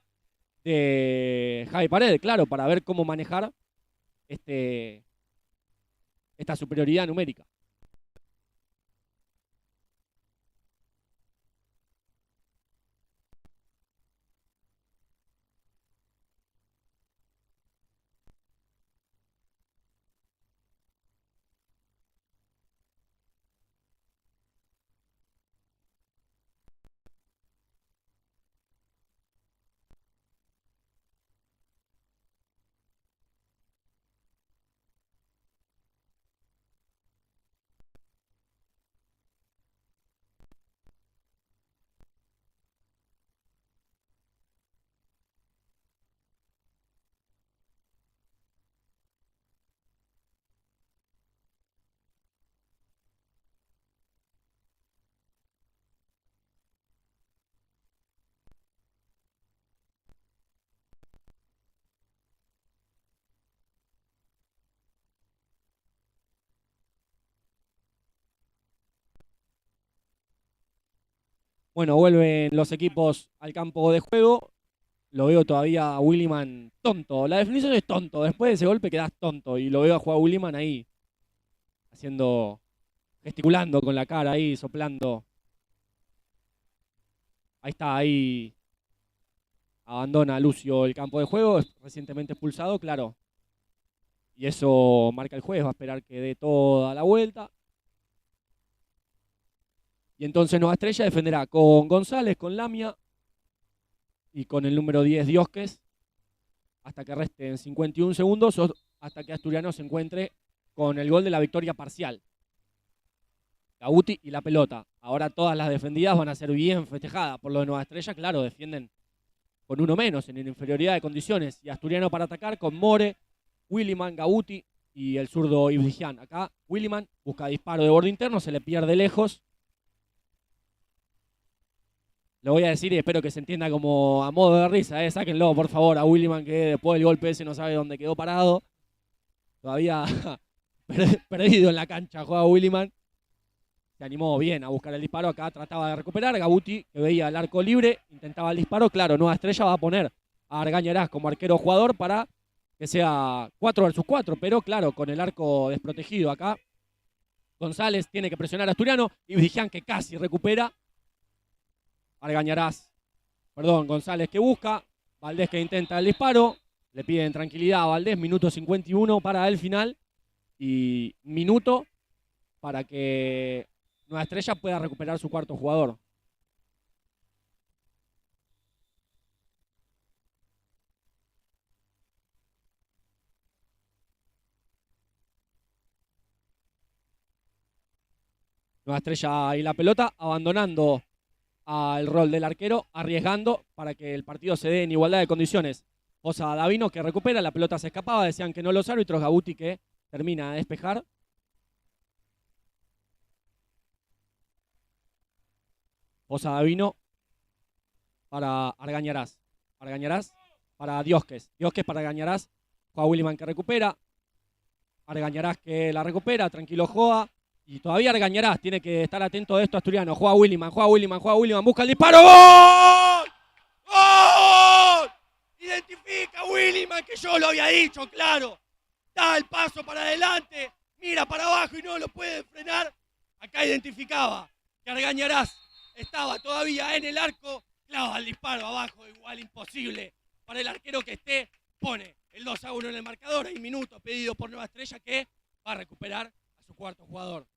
de Javi Paredes, claro, para ver cómo manejar esta superioridad numérica. Bueno, vuelven los equipos al campo de juego. Lo veo todavía a Williman tonto. La definición es tonto. Después de ese golpe quedás tonto. Y lo veo a jugar Williman ahí, gesticulando con la cara ahí, soplando. Ahí está, ahí abandona Lucio el campo de juego. Es recientemente expulsado, claro. Y eso marca el juez. Va a esperar que dé toda la vuelta. Y entonces Nueva Estrella defenderá con González, con Lamia y con el número 10 Diosques hasta que resten 51 segundos o hasta que Asturiano se encuentre con el gol de la victoria parcial. Gabuti y la pelota. Ahora todas las defendidas van a ser bien festejadas por lo de Nueva Estrella. Claro, defienden con uno menos en inferioridad de condiciones. Y Asturiano para atacar con More, Williman, Gabuti y el zurdo Ibdigian. Acá Williman busca disparo de borde interno, se le pierde lejos. Lo voy a decir y espero que se entienda como a modo de risa. Sáquenlo, por favor, a Williman, que después del golpe ese no sabe dónde quedó parado. Todavía perdido en la cancha juega Williman. Se animó bien a buscar el disparo. Acá trataba de recuperar. Gabuti, que veía el arco libre, intentaba el disparo. Claro, Nueva Estrella va a poner a Argañarás como arquero jugador para que sea 4 versus 4. Pero claro, con el arco desprotegido acá. González tiene que presionar a Asturiano. Y Vigian, que casi recupera. González que busca, Valdés que intenta el disparo, le piden tranquilidad a Valdés, minuto 51 para el final y minuto para que Nueva Estrella pueda recuperar su cuarto jugador. Nueva Estrella y la pelota, abandonando al rol del arquero, arriesgando para que el partido se dé en igualdad de condiciones. Posa Davino que recupera, la pelota se escapaba, decían que no los árbitros. Gabuti que termina de despejar. Posa Davino para Argañarás. Argañarás para Diosques. Diosques para Argañarás. Joa Williman que recupera. Argañarás que la recupera, tranquilo Joa. Y todavía Argañarás, tiene que estar atento de esto Asturiano. Juega Williman, busca el disparo. ¡Gol! ¡Gol! Identifica Williman, que yo lo había dicho, claro. Da el paso para adelante, mira para abajo y no lo puede frenar. Acá identificaba que Argañarás estaba todavía en el arco, clava el disparo abajo, igual imposible para el arquero que esté, pone el 2-1 en el marcador. Hay minutos pedido por Nueva Estrella que va a recuperar a su cuarto jugador.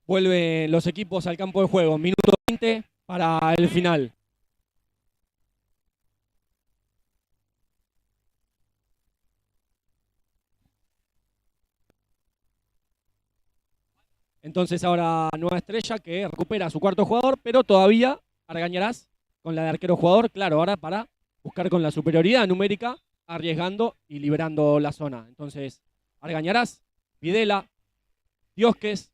Vuelven los equipos al campo de juego. Minuto 20 para el final. Entonces ahora Nueva Estrella que recupera a su cuarto jugador, pero todavía Argañarás con la de arquero jugador, claro, ahora para buscar con la superioridad numérica, arriesgando y liberando la zona. Entonces Argañarás, Videla, Diosques,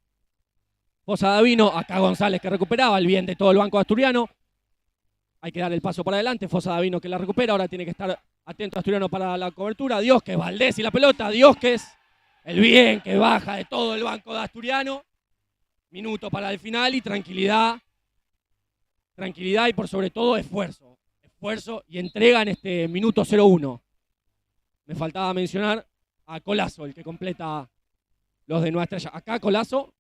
Fossa-Davino, acá González que recuperaba el bien de todo el banco asturiano. Hay que dar el paso para adelante, Fossa-Davino que la recupera, ahora tiene que estar atento Asturiano para la cobertura. Diosques, Valdés y la pelota, Diosques, el bien que baja de todo el banco de Asturiano. Minuto para el final y tranquilidad. Tranquilidad y por sobre todo esfuerzo. Esfuerzo y entrega en este minuto 0-1. Me faltaba mencionar a Colazo, el que completa los de Nueva Estrella. Acá Colazo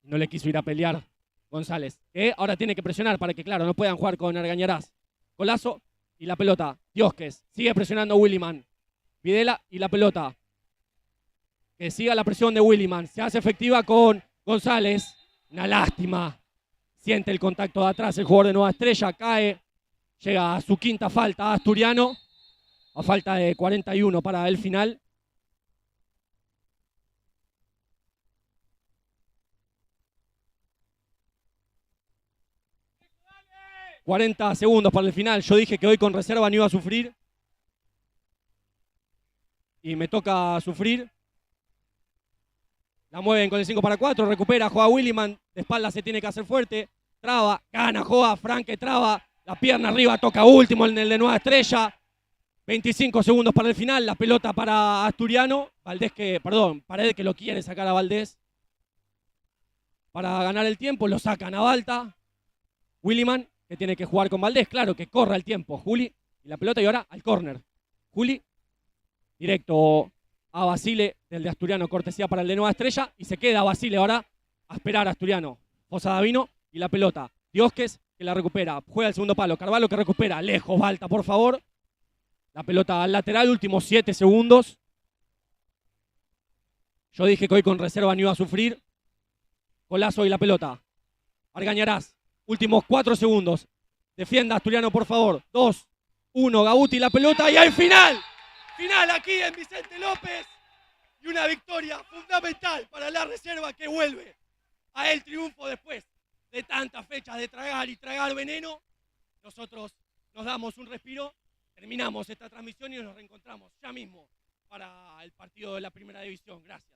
no le quiso ir a pelear González, que ahora tiene que presionar para que, claro, no puedan jugar con Argañarás. Colazo y la pelota. Diosques, sigue presionando Williman. Videla y la pelota. Que siga la presión de Williman. Se hace efectiva con González. Una lástima. Siente el contacto de atrás el jugador de Nueva Estrella. Cae. Llega a su quinta falta Asturiano. A falta de 41 para el final. ...40 segundos para el final. Yo dije que hoy con reserva no iba a sufrir. Y me toca sufrir. La mueven con el 5-4. Recupera, juega Williman. De espalda se tiene que hacer fuerte. Traba, gana, juega. Franque traba. La pierna arriba, toca último en el de Nueva Estrella. 25 segundos para el final. La pelota para Asturiano. Paredes que lo quiere sacar a Valdés. Para ganar el tiempo. Lo sacan a Balta. Williman, que tiene que jugar con Valdés. Claro, que corra el tiempo. Juli. Y la pelota y ahora al córner. Juli. Directo a Basile, del de Asturiano, cortesía para el de Nueva Estrella. Y se queda Basile ahora a esperar a Asturiano. Fossa-Davino y la pelota. Diosques, que la recupera. Juega el segundo palo. Carvalho que recupera. Lejos, Balta, por favor. La pelota al lateral, últimos 7 segundos. Yo dije que hoy con reserva no iba a sufrir. Colazo y la pelota. Argañarás. Últimos 4 segundos. Defienda Asturiano, por favor. 2, 1, Gabuti, la pelota y al final. Final aquí en Vicente López. Y una victoria fundamental para la reserva que vuelve a el triunfo después de tantas fechas de tragar y tragar veneno. Nosotros nos damos un respiro, terminamos esta transmisión y nos reencontramos ya mismo para el partido de la Primera División. Gracias.